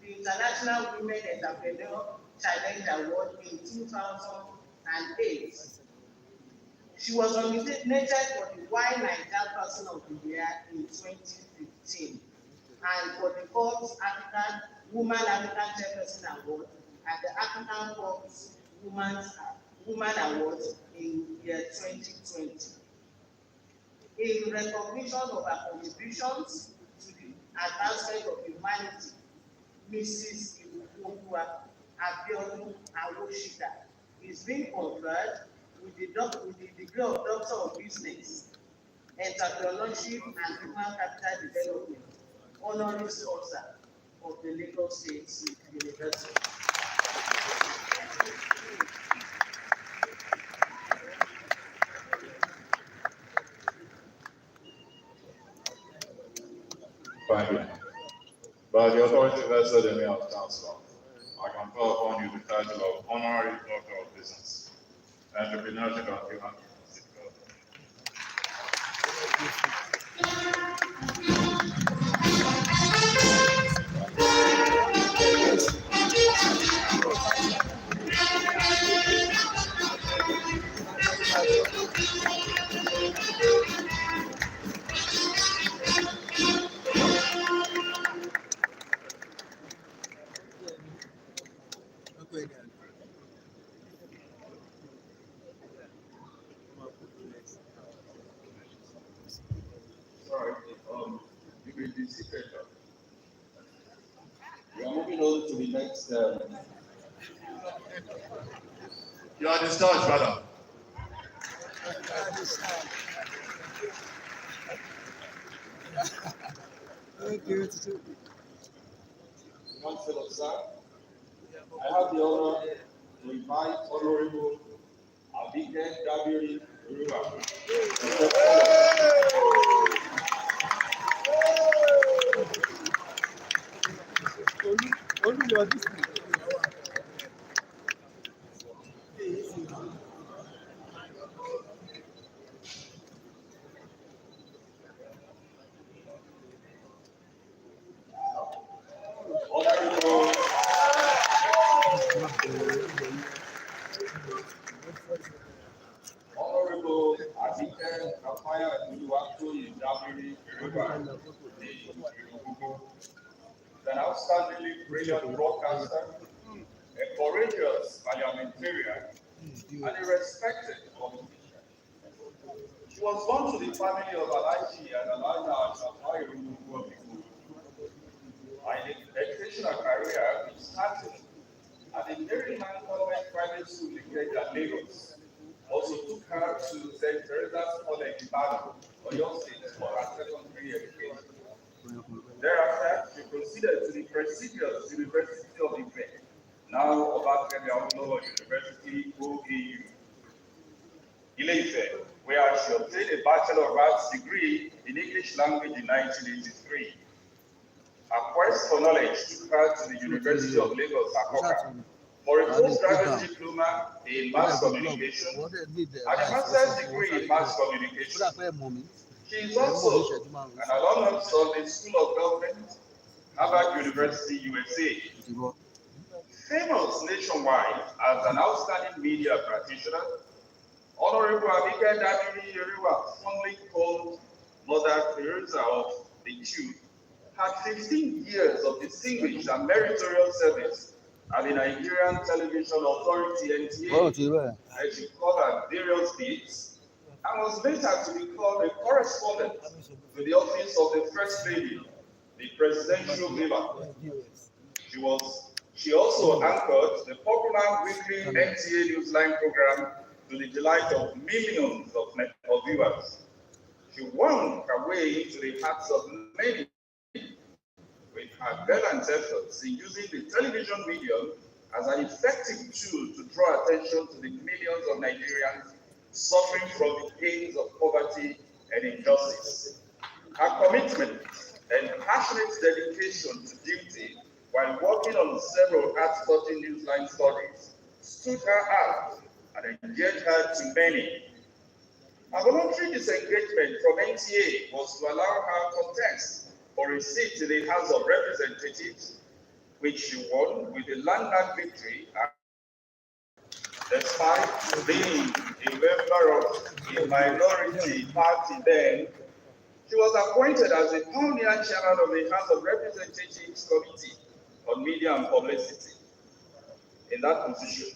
the International Women Entrepreneur Challenge Award in 2008. She was nominated for the Why Naija Person of the Year in 2015 and for the fourth Woman African Chairperson Award at the African Forbes Woman Awards in year 2020. In recognition of her contributions to the advancement of humanity, Mrs. Ibukunwa Abiodun Awoshika is being conferred with the degree of Doctor of Business, Entrepreneurship and Human Capital Development, honoris causa of the Lagos State University. Thank you. By the authority vested in me as Chancellor, I confer upon you the title of Honorary Doctor of Business, Entrepreneurship and Human Capital Development. Okay, then. Sorry, you will be seated. We are moving on to the next. You are discharged, madam. Thank you. Councillor, sir, I have the honor to invite Honorable Abike Dabiri River. Only your this. Honorable Abike Kafaya Uluwatu Dabiri River, an outstandingly brilliant broadcaster, a courageous parliamentarian, and a respected politician. She was born to the family of Alaji and Alaja Safai Rumubu. Her educational career which started at the Maryland Government Private School in Lagos. Also took her to St. Teresa's College in Ibadan, Oyo State, for her secondary education. Thereafter, she proceeded to the prestigious University of Ife, now Obafemi Awolowo University, OAU, Ile-Ife, where she obtained a Bachelor of Arts degree in English language in 1983. Her quest for knowledge took her to the University of Lagos, Akoka, for a postgraduate diploma in mass communication and a master's degree in mass communication. She is also an alumnus of the School of Government, Harvard University, USA. Famous nationwide as an outstanding media practitioner, Honorable Abike Dabiri Yeriwa, fondly called Mother Teresa of the Two, had 15 years of distinguished and meritorious service at the Nigerian Television Authority (NTA), where she covered various bits, and was later to become a correspondent to the office of the First Lady, the presidential villa. She also anchored the popular weekly NTA Newsline program to the delight of millions of viewers. She won her way into the hearts of many with her gallant efforts in using the television medium as an effective tool to draw attention to the millions of Nigerians suffering from the pains of poverty and injustice. Her commitment and passionate dedication to duty while working on several heart-touching newsline stories stood her out and endeared her to many. Her voluntary disengagement from NTA was to allow her contest for a seat in the House of Representatives, which she won with a landmark victory. Despite being a member of a minority party then, she was appointed as the pioneer chairman of the House of Representatives Committee on Media and Publicity. In that position,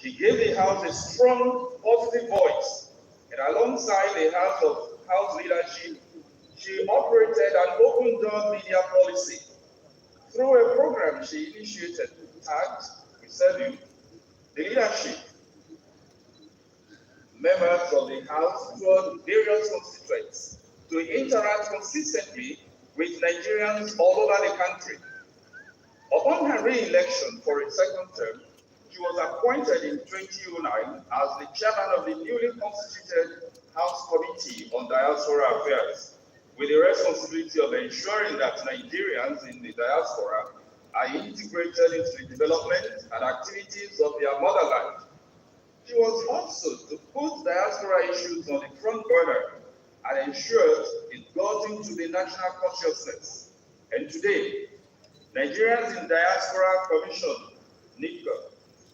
she gave the House a strong, positive voice, and alongside the House leadership, she operated an open-door media policy through a program she initiated tagged with the leadership, members of the House throughout various constituents to interact consistently with Nigerians all over the country. Upon her re-election for a second term, she was appointed in 2009 as the chairman of the newly constituted House Committee on Diaspora Affairs, with the responsibility of ensuring that Nigerians in the diaspora are integrated into the development and activities of their motherland. She was also to put diaspora issues on the front burner and ensured it got into the national consciousness. And today, Nigerians in Diaspora Commission, NICA,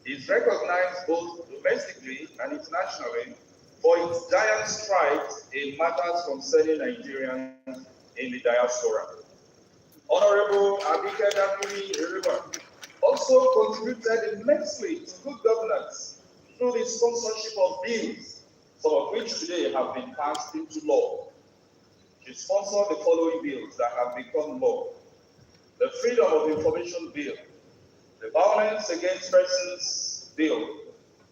is recognized both domestically and internationally for its giant strides in matters concerning Nigerians in the diaspora. Honorable Abike Dabiri also contributed immensely to good governance through the sponsorship of bills, some of which today have been passed into law. She sponsored the following bills that have become law: the Freedom of Information Bill, the Violence Against Persons Bill,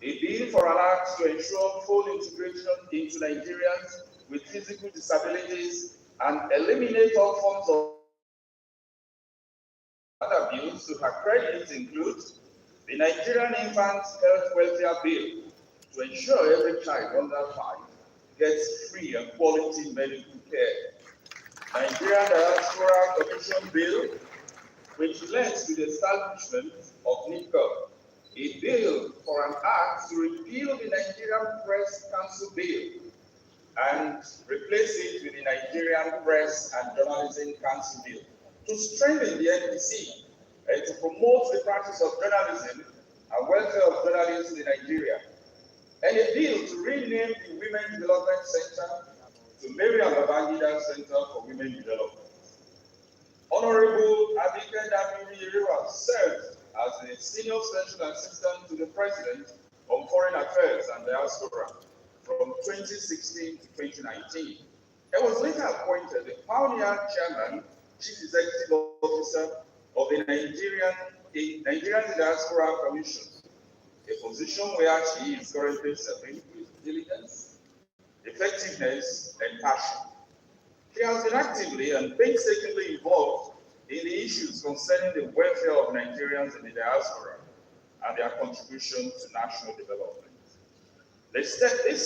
a bill for an act to ensure full integration into Nigerians with physical disabilities and eliminate all forms of other bills to her credit include the Nigerian Infant Health Welfare Bill to ensure every child under 5 gets free and quality medical care, Nigerian Diaspora Commission Bill, which led to the establishment of NICA, a bill for an act to repeal the Nigerian Press Council Bill and replace it with the Nigerian Press and Journalism Council Bill, to strengthen the NPC and to promote the practice of journalism and welfare of journalists in Nigeria, and a bill to rename the Women Development Center to Miriam Babangida Center for Women Development. Honorable Abike Dabiri served as the Senior Special Assistant to the President on Foreign Affairs and Diaspora from 2016 to 2019, and was later appointed the pioneer chairman, Chief Executive Officer of the Nigerian Diaspora Commission, a position where she is currently serving with diligence, effectiveness, and passion. She has been actively and painstakingly involved in the issues concerning the welfare of Nigerians in the diaspora and their contribution to national development. This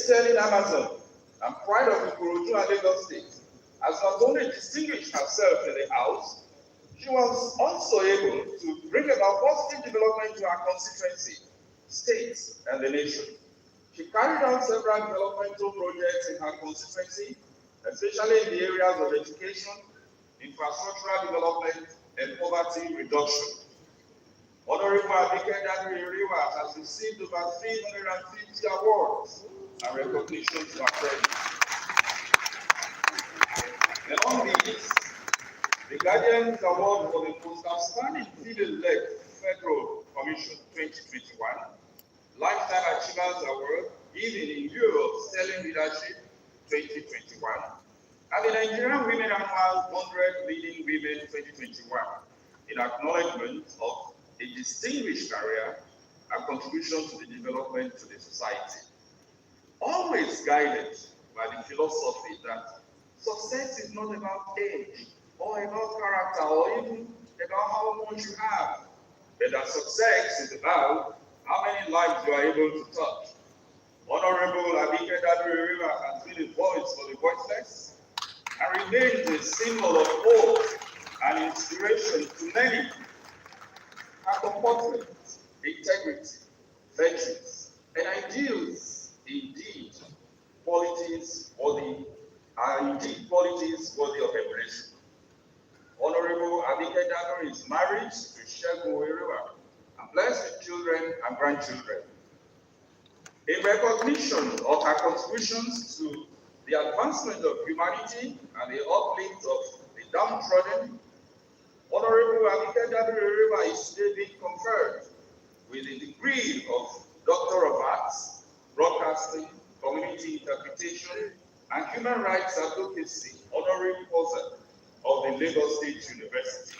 sterling Amazon and pride of the Ikorodu and Lagos State has not only distinguished herself in the House, she was also able to bring about positive development to her constituency, state, and the nation. She carried out several developmental projects in her constituency, especially in the areas of education, infrastructural development, and poverty reduction. Honorable Abike Dabiri has received over 350 awards and recognitions to her credit. Among these, the Guardian's Award for the Most Outstanding Female-led Federal Commission 2021, Lifetime Achievers Award given in lieu of Sterling Leadership 2021, and the Nigerian Women Annual 100 Leading Women 2021, in acknowledgement of a distinguished career, and contribution to the development to the society. Always guided by the philosophy that success is not about age, or about character, or even about how much you have, but that success is about how many lives you are able to touch. Honorable Abike Dabiri has been a voice for the voiceless and remains a symbol of hope and inspiration to many. Her comportment, integrity, virtues, and ideals are indeed qualities worthy of emulation. Honorable Abike Dabiri is married to Shegun Oyerewa and blessed with children and grandchildren. In recognition of her contributions to the advancement of humanity and the uplift of the downtrodden, Honorable Abike Dabiri is today being conferred with the degree of Doctor of Arts, Broadcasting, Community Interpretation, and Human Rights Advocacy, honorary causa of the Lagos State University.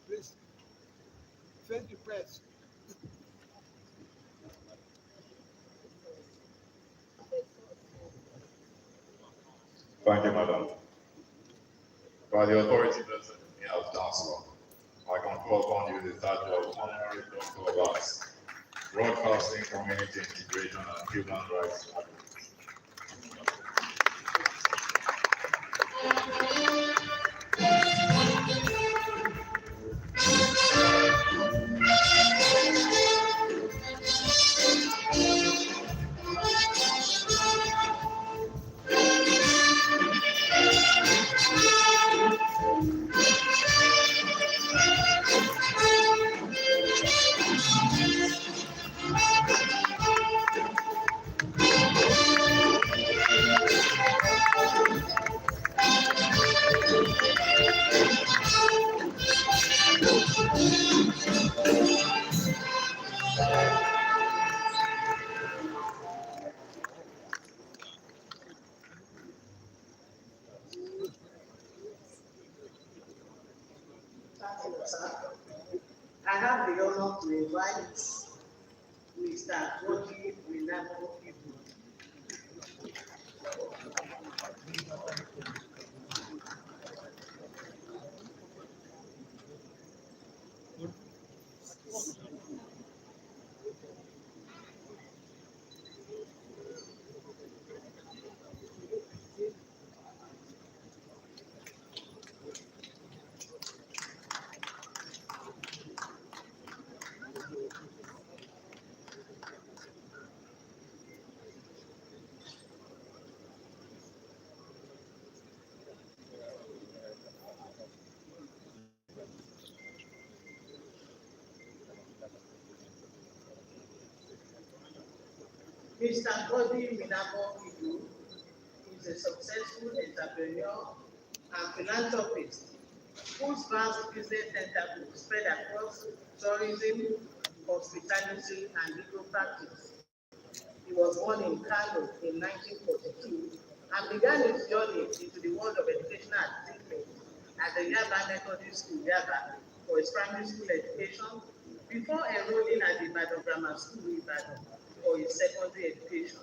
Please, face the press. Thank you, Madam. By the authority vested in me as Chancellor, I confer upon you the title of Honorary Doctor of Arts, Broadcasting, Community Integration, and Human Rights Advocacy. I have the honor to invite Mr. Bola Ahmed Tinubu. Mr. Bola Ahmed Tinubu is a successful entrepreneur and philanthropist whose vast business tentacles spread across tourism, hospitality, and legal practice. He was born in Kano in 1942 and began his journey into the world of educational achievement at the Yaba Methodist School, Yaba, for his primary school education before enrolling at the Ibadan Grammar School, Ibadan, for his secondary education.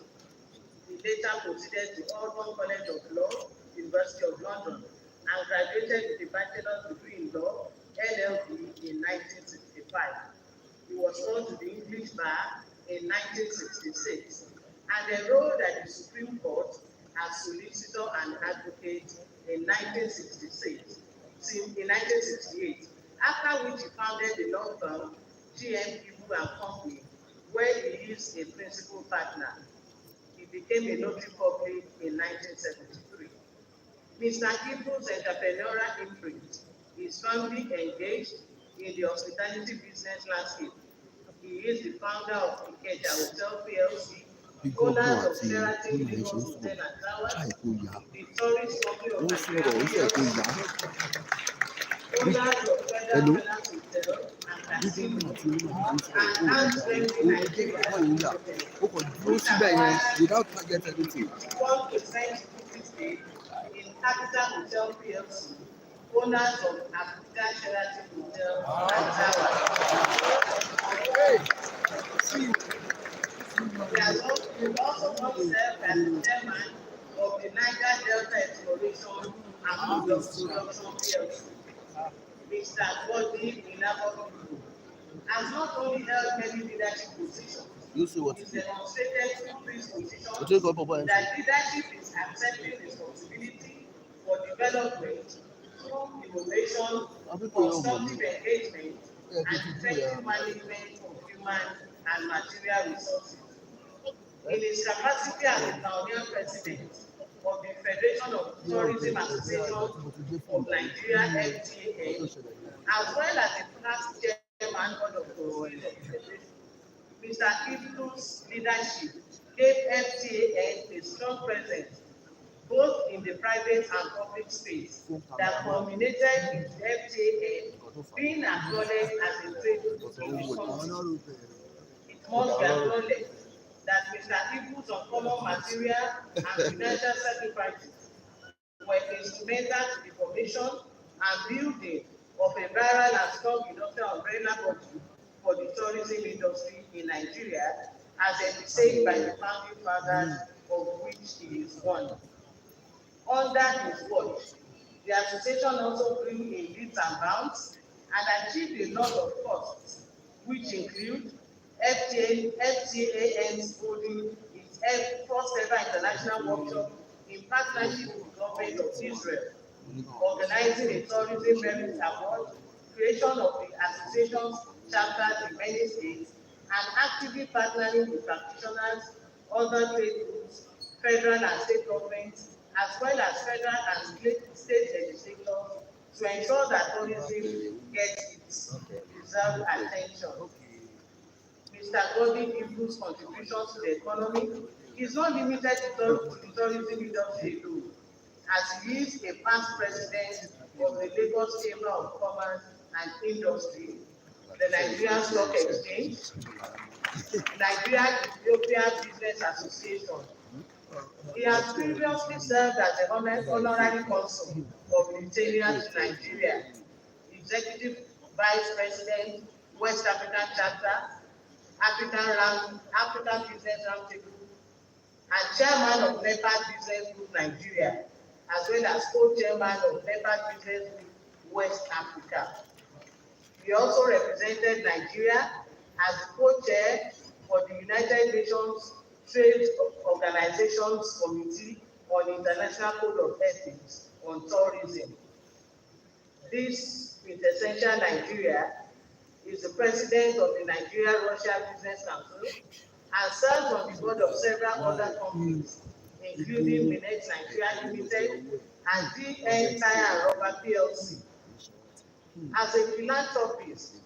He later proceeded to Auburn College of Law, University of London, and graduated with a bachelor's degree in law, LLB, in 1965. He was called to the English bar in 1966 and enrolled at the Supreme Court as solicitor and advocate in 1968, after which he founded the law firm GM People and Company, where he is a principal partner. He became a notary public in 1973. Mr. Ibu's entrepreneurial imprint is firmly engaged in the hospitality business landscape. He is the founder of Ikeja Hotel PLC, owner of Sheraton Lagos Hotel and Towers, the tourist company of Nigeria PLC, owner of Federal Palace Hotel and Casino, hand strengthening Nigeria. Without target anything. 1% equity in Capital Hotel PLC, owners of African Sheraton Hotel and Tower. He also once served as the chairman of the Niger Delta Exploration and Production PLC. Mr. Bodi Minabo has not only held many leadership positions, he's demonstrated through his position that leadership is accepting responsibility for development through innovation, constructive engagement, and effective management of human and material resources. In his capacity as the pioneer president of the Federation of Tourism Association of Nigeria, FTA, as well as the past chairman of the Federation, Mr. Ibu's leadership gave FTA a strong presence both in the private and public space that culminated with FTA being acknowledged as a trade economy. It must be acknowledged that Mr. Ibu's uncommon material and financial sacrifices were instrumental to the formation and building of a viral and strong industrial umbrella body for the tourism industry in Nigeria, as envisaged by the founding fathers, of which he is one. Under his watch, the association also grew in leaps and bounds and achieved a lot of costs, which include FTAN's holding its first ever international workshop in partnership with the government of Israel, organizing a tourism merit award, creation of the association's chapters in many states, and actively partnering with practitioners, other trade groups, federal and state governments, as well as federal and state legislators to ensure that tourism gets its deserved attention. Mr. Godwin Ibu's contributions to the economy is not limited to the tourism industry alone, as he is a past president of the Lagos Chamber of Commerce and Industry, the Nigerian Stock Exchange, Nigeria Ethiopia Business Association. He has previously served as the honorary consul of Lithuania to Nigeria, executive vice president, West African Chapter, African Business Roundtable, and chairman of NEPAD Business Group Nigeria, as well as co-chairman of NEPAD Business Group West Africa. He also represented Nigeria as co-chair for the United Nations Trade Organizations Committee on International Code of Ethics on Tourism. This quintessential Nigeria is the president of the Nigeria-Russia Business Council and serves on the board of several other companies, including Minex Nigeria Limited and DN Tire and Rubber PLC. As a philanthropist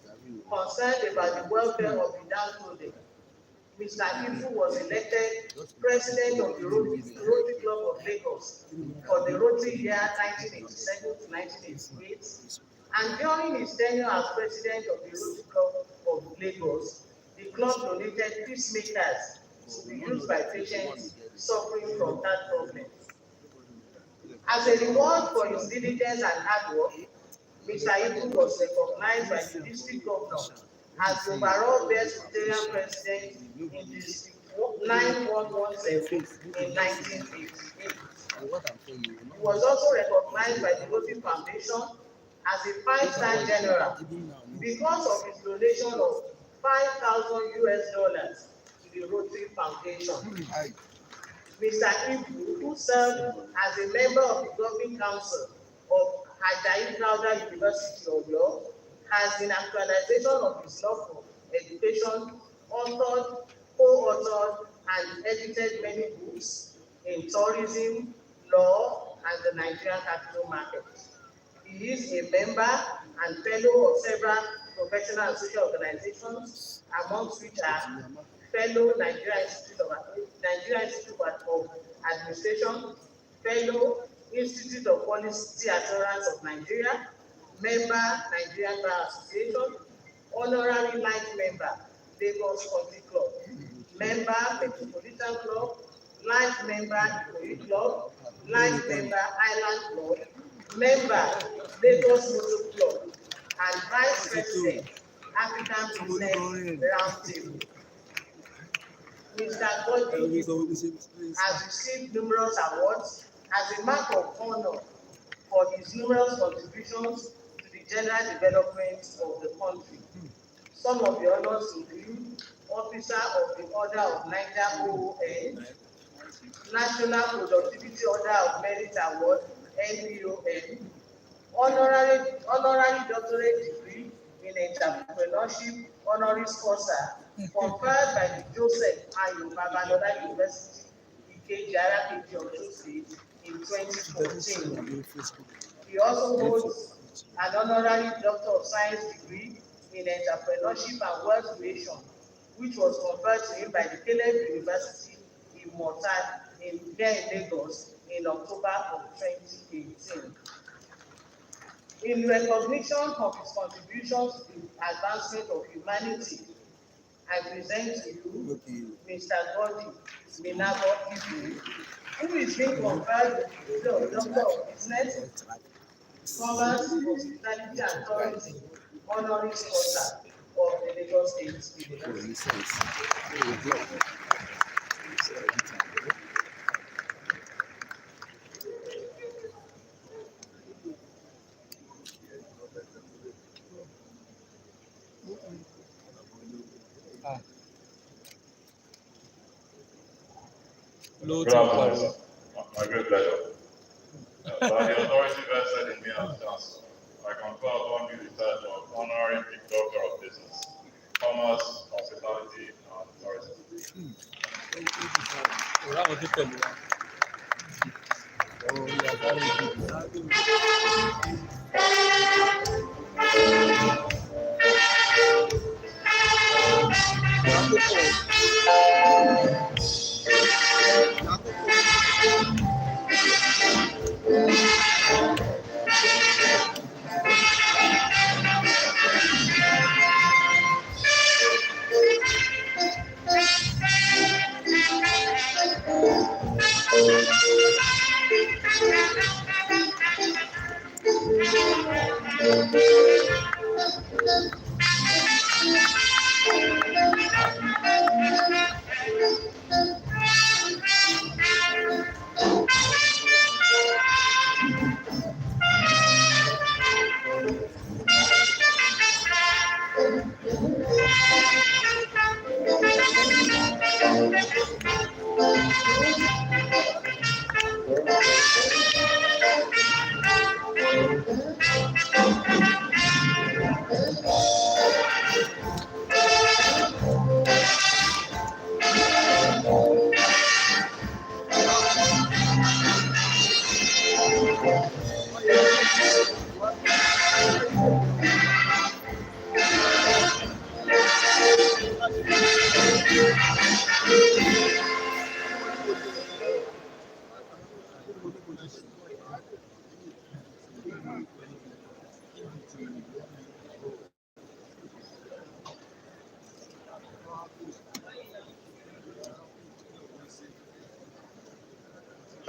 concerned about the welfare of the downtrodden, Mr. Ibu was elected president of the Rotary Club of Lagos for the Rotary year 1987 to 1988, and during his tenure as president of the Rotary Club of Lagos, the club donated pacemakers to be used by patients suffering from heart problems. As a reward for his diligence and hard work, Mr. Ibu was recognized by the district governor as the overall best Rotarian president in District 9117 in 1988. He was also recognized by the Rotary Foundation as a 5-star general because of his donation of $5,000 to the Rotary Foundation. Mr. Ibu, who served as a member of the Governing Council of Ajayi Crowther University of Law, has in actualization of his love for education, authored, co-authored, and edited many books in tourism, law, and the Nigerian capital market. He is a member and fellow of several professional and social organizations, amongst which are fellow Nigeria Institute of Administration, fellow Institute of Policy Assurance of Nigeria, member Nigerian Bar Association, Honorary Light Member, Lagos Country Club. Member, Metropolitan Club. Light Member, Ikoyi Club. Light Member, Island Club. Member, Lagos Motor Club. And Vice President, African Business Roundtable. Mr. Godwin has received numerous awards as a mark of honor for his numerous contributions to the general development of the country. Some of the honors include Officer of the Order of Niger OON, National Productivity Order of Merit Award, NPON, honorary doctorate degree in entrepreneurship, honoris causa, conferred by the Joseph Ayo Babalola University, Ikeji Arakeji of Osun State in 2014. He also holds an honorary Doctor of Science degree in entrepreneurship and wealth creation, which was conferred to him by the Caleb University in Mortar in Lagos in October of 2018. In recognition of his contributions to the advancement of humanity, I present to you Mr. Godi Minabo Ibu, who is being conferred with the Doctor of Business, Commerce, Hospitality and Tourism, honoris causa of the Lagos State University. Good afternoon, sir. My great pleasure. By the authority vested in me as Chancellor, I confer upon you the title of Honorary Doctor of Business, Commerce, Hospitality, and Tourism.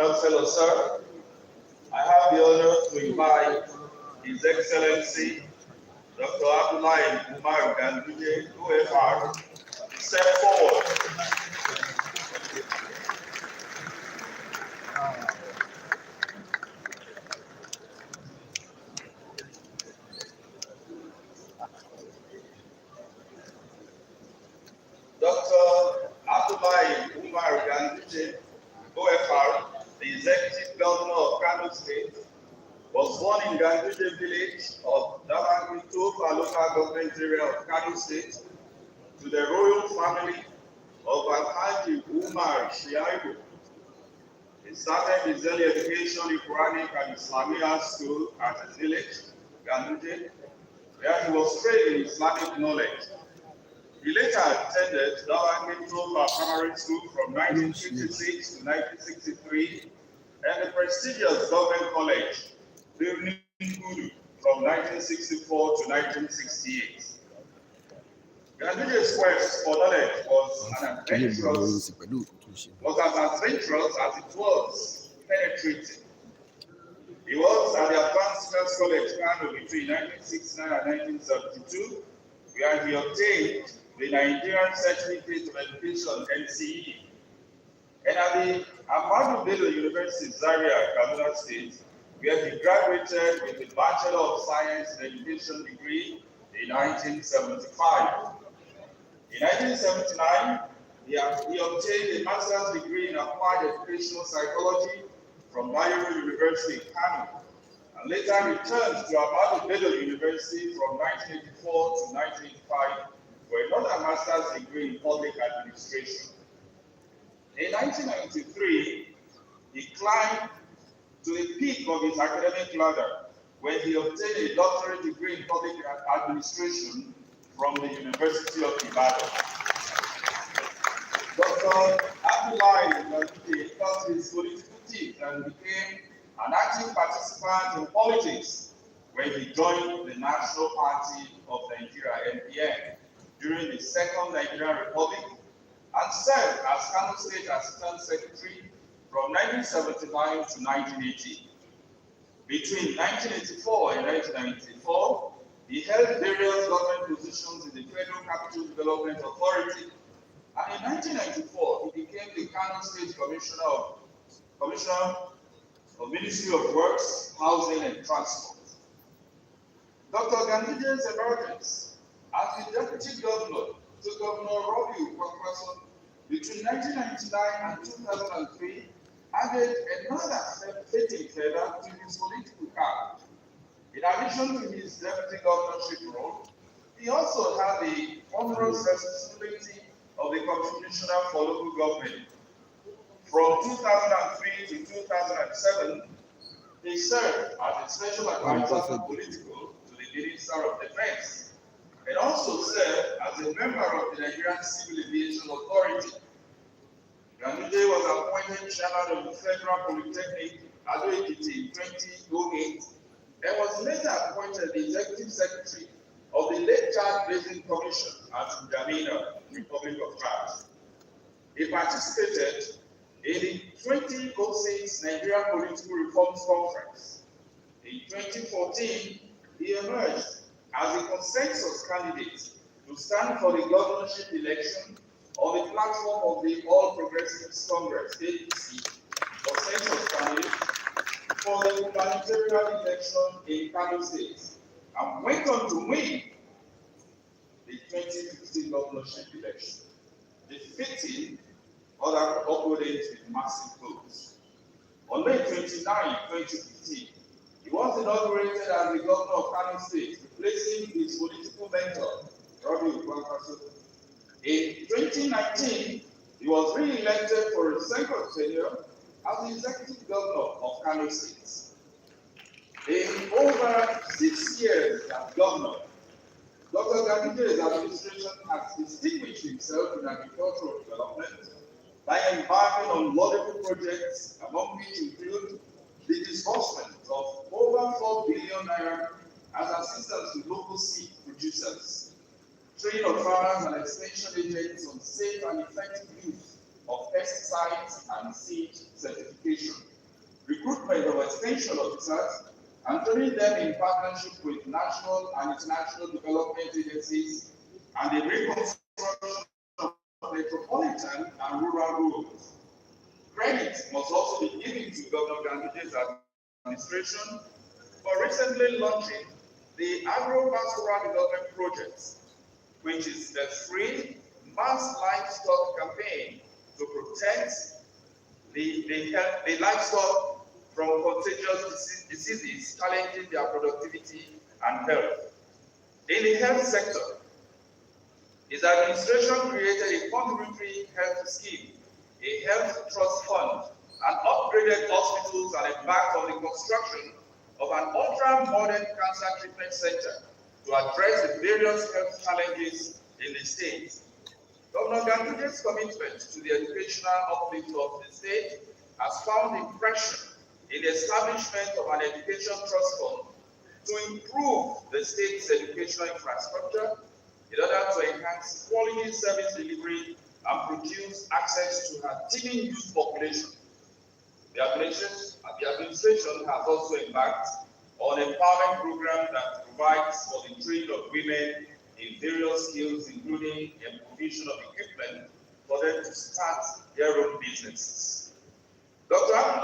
Chancellor, sir, I have the honor to invite His Excellency Dr. Abdullahi Umar Ganduje, OFR, to step forward. Dr. Abdullahi Umar Ganduje, OFR, the Executive Governor of Kano State, was born in Ganduje village of Damangito, local government area of Kano State, to the royal family of Alhaji Umar Shiaibu. He started his early education in Quranic and Islamic school at his village, Ganduje, where he was trained in Islamic knowledge. He later attended Damangito Primary School from 1956 to 1963 and the prestigious Government College, Birnin Kudu, from 1964 to 1968. Ganduje's quest for knowledge was as adventurous as it was penetrating. He was at the Advanced Girls College, Kano, between 1969 and 1972, where he obtained the Nigerian Certificate of Education (NCE). And at the Ahmadu Bello University, Zaria, Kaduna State, where he graduated with a Bachelor of Science in Education degree in 1975. In 1979, he obtained a master's degree in applied educational psychology from Bayero University, Kano, and later returned to Ahmadu Bello University from 1984 to 1985 for another master's degree in public administration. In 1993, he climbed to the peak of his academic ladder when he obtained a doctorate degree in public administration from the University of Ibadan. Dr. Abdullahi cut his political teeth and became an active participant in politics when he joined the National Party of Nigeria, NPN, during the Second Nigerian Republic and served as Kano State Assistant Secretary from 1979 to 1980. Between 1984 and 1994, he held various government positions in the Federal Capital Development Authority, and in 1994, he became the Kano State Commissioner of Ministry of Works, Housing and Transport. Dr. Ganduje's emergence as the Deputy Governor to Governor Robbie Kwakwaso between 1999 and 2003 added another fitting feather to his political cap. In addition to his deputy governorship role, he also had the onerous responsibility of the Commissioner for Local Government. From 2003 to 2007, he served as a special advisor for political to the Minister of Defense, and also served as a member of the Nigerian Civil Aviation Authority. Ganduje was appointed chairman of the Federal Polytechnic, Ado-Ekiti, in 2008, and was later appointed the executive secretary of the Lake Chad Basin Commission at N'Djamena, Republic of Chad. He participated in the 2006 Nigerian Political Reforms Conference. In 2014, he emerged as a consensus candidate to stand for the governorship election on the platform of the All Progressives Congress, APC, consensus candidate for the gubernatorial election in Kano State, and went on to win the 2015 governorship election, defeating other opponents with massive votes. On May 29, 2015, he was inaugurated as the governor of Kano State, replacing his political mentor, Robbie Kwakwaso. In 2019, he was re-elected for a second tenure as the executive governor of Kano State. In over 6 years as governor, Dr. Ganduje's administration has distinguished himself in agricultural development by embarking on multiple projects, among which include the disbursement of over 4 billion naira as assistance to local seed producers, training of farmers and extension agents on safe and effective use of pesticides and seed certification, recruitment of extension officers, and training them in partnership with national and international development agencies, and the reconstruction of metropolitan and rural roads. Credit must also be given to Governor Ganduje's administration for recently launching the Agro-Pastoral Development Project, which is the free mass livestock campaign to protect the livestock from contagious diseases challenging their productivity and health. In the health sector, his administration created a complementary health scheme, a health trust fund, and upgraded hospitals and embarked on the construction of an ultra-modern cancer treatment center to address the various health challenges in the state. Governor Ganduje's commitment to the educational uplift of the state has found impression in the establishment of an education trust fund to improve the state's educational infrastructure in order to enhance quality service delivery and produce access to her teeming youth population. The administration has also embarked on an empowerment program that provides for the training of women in various skills, including the provision of equipment for them to start their own businesses. Dr. Abdullah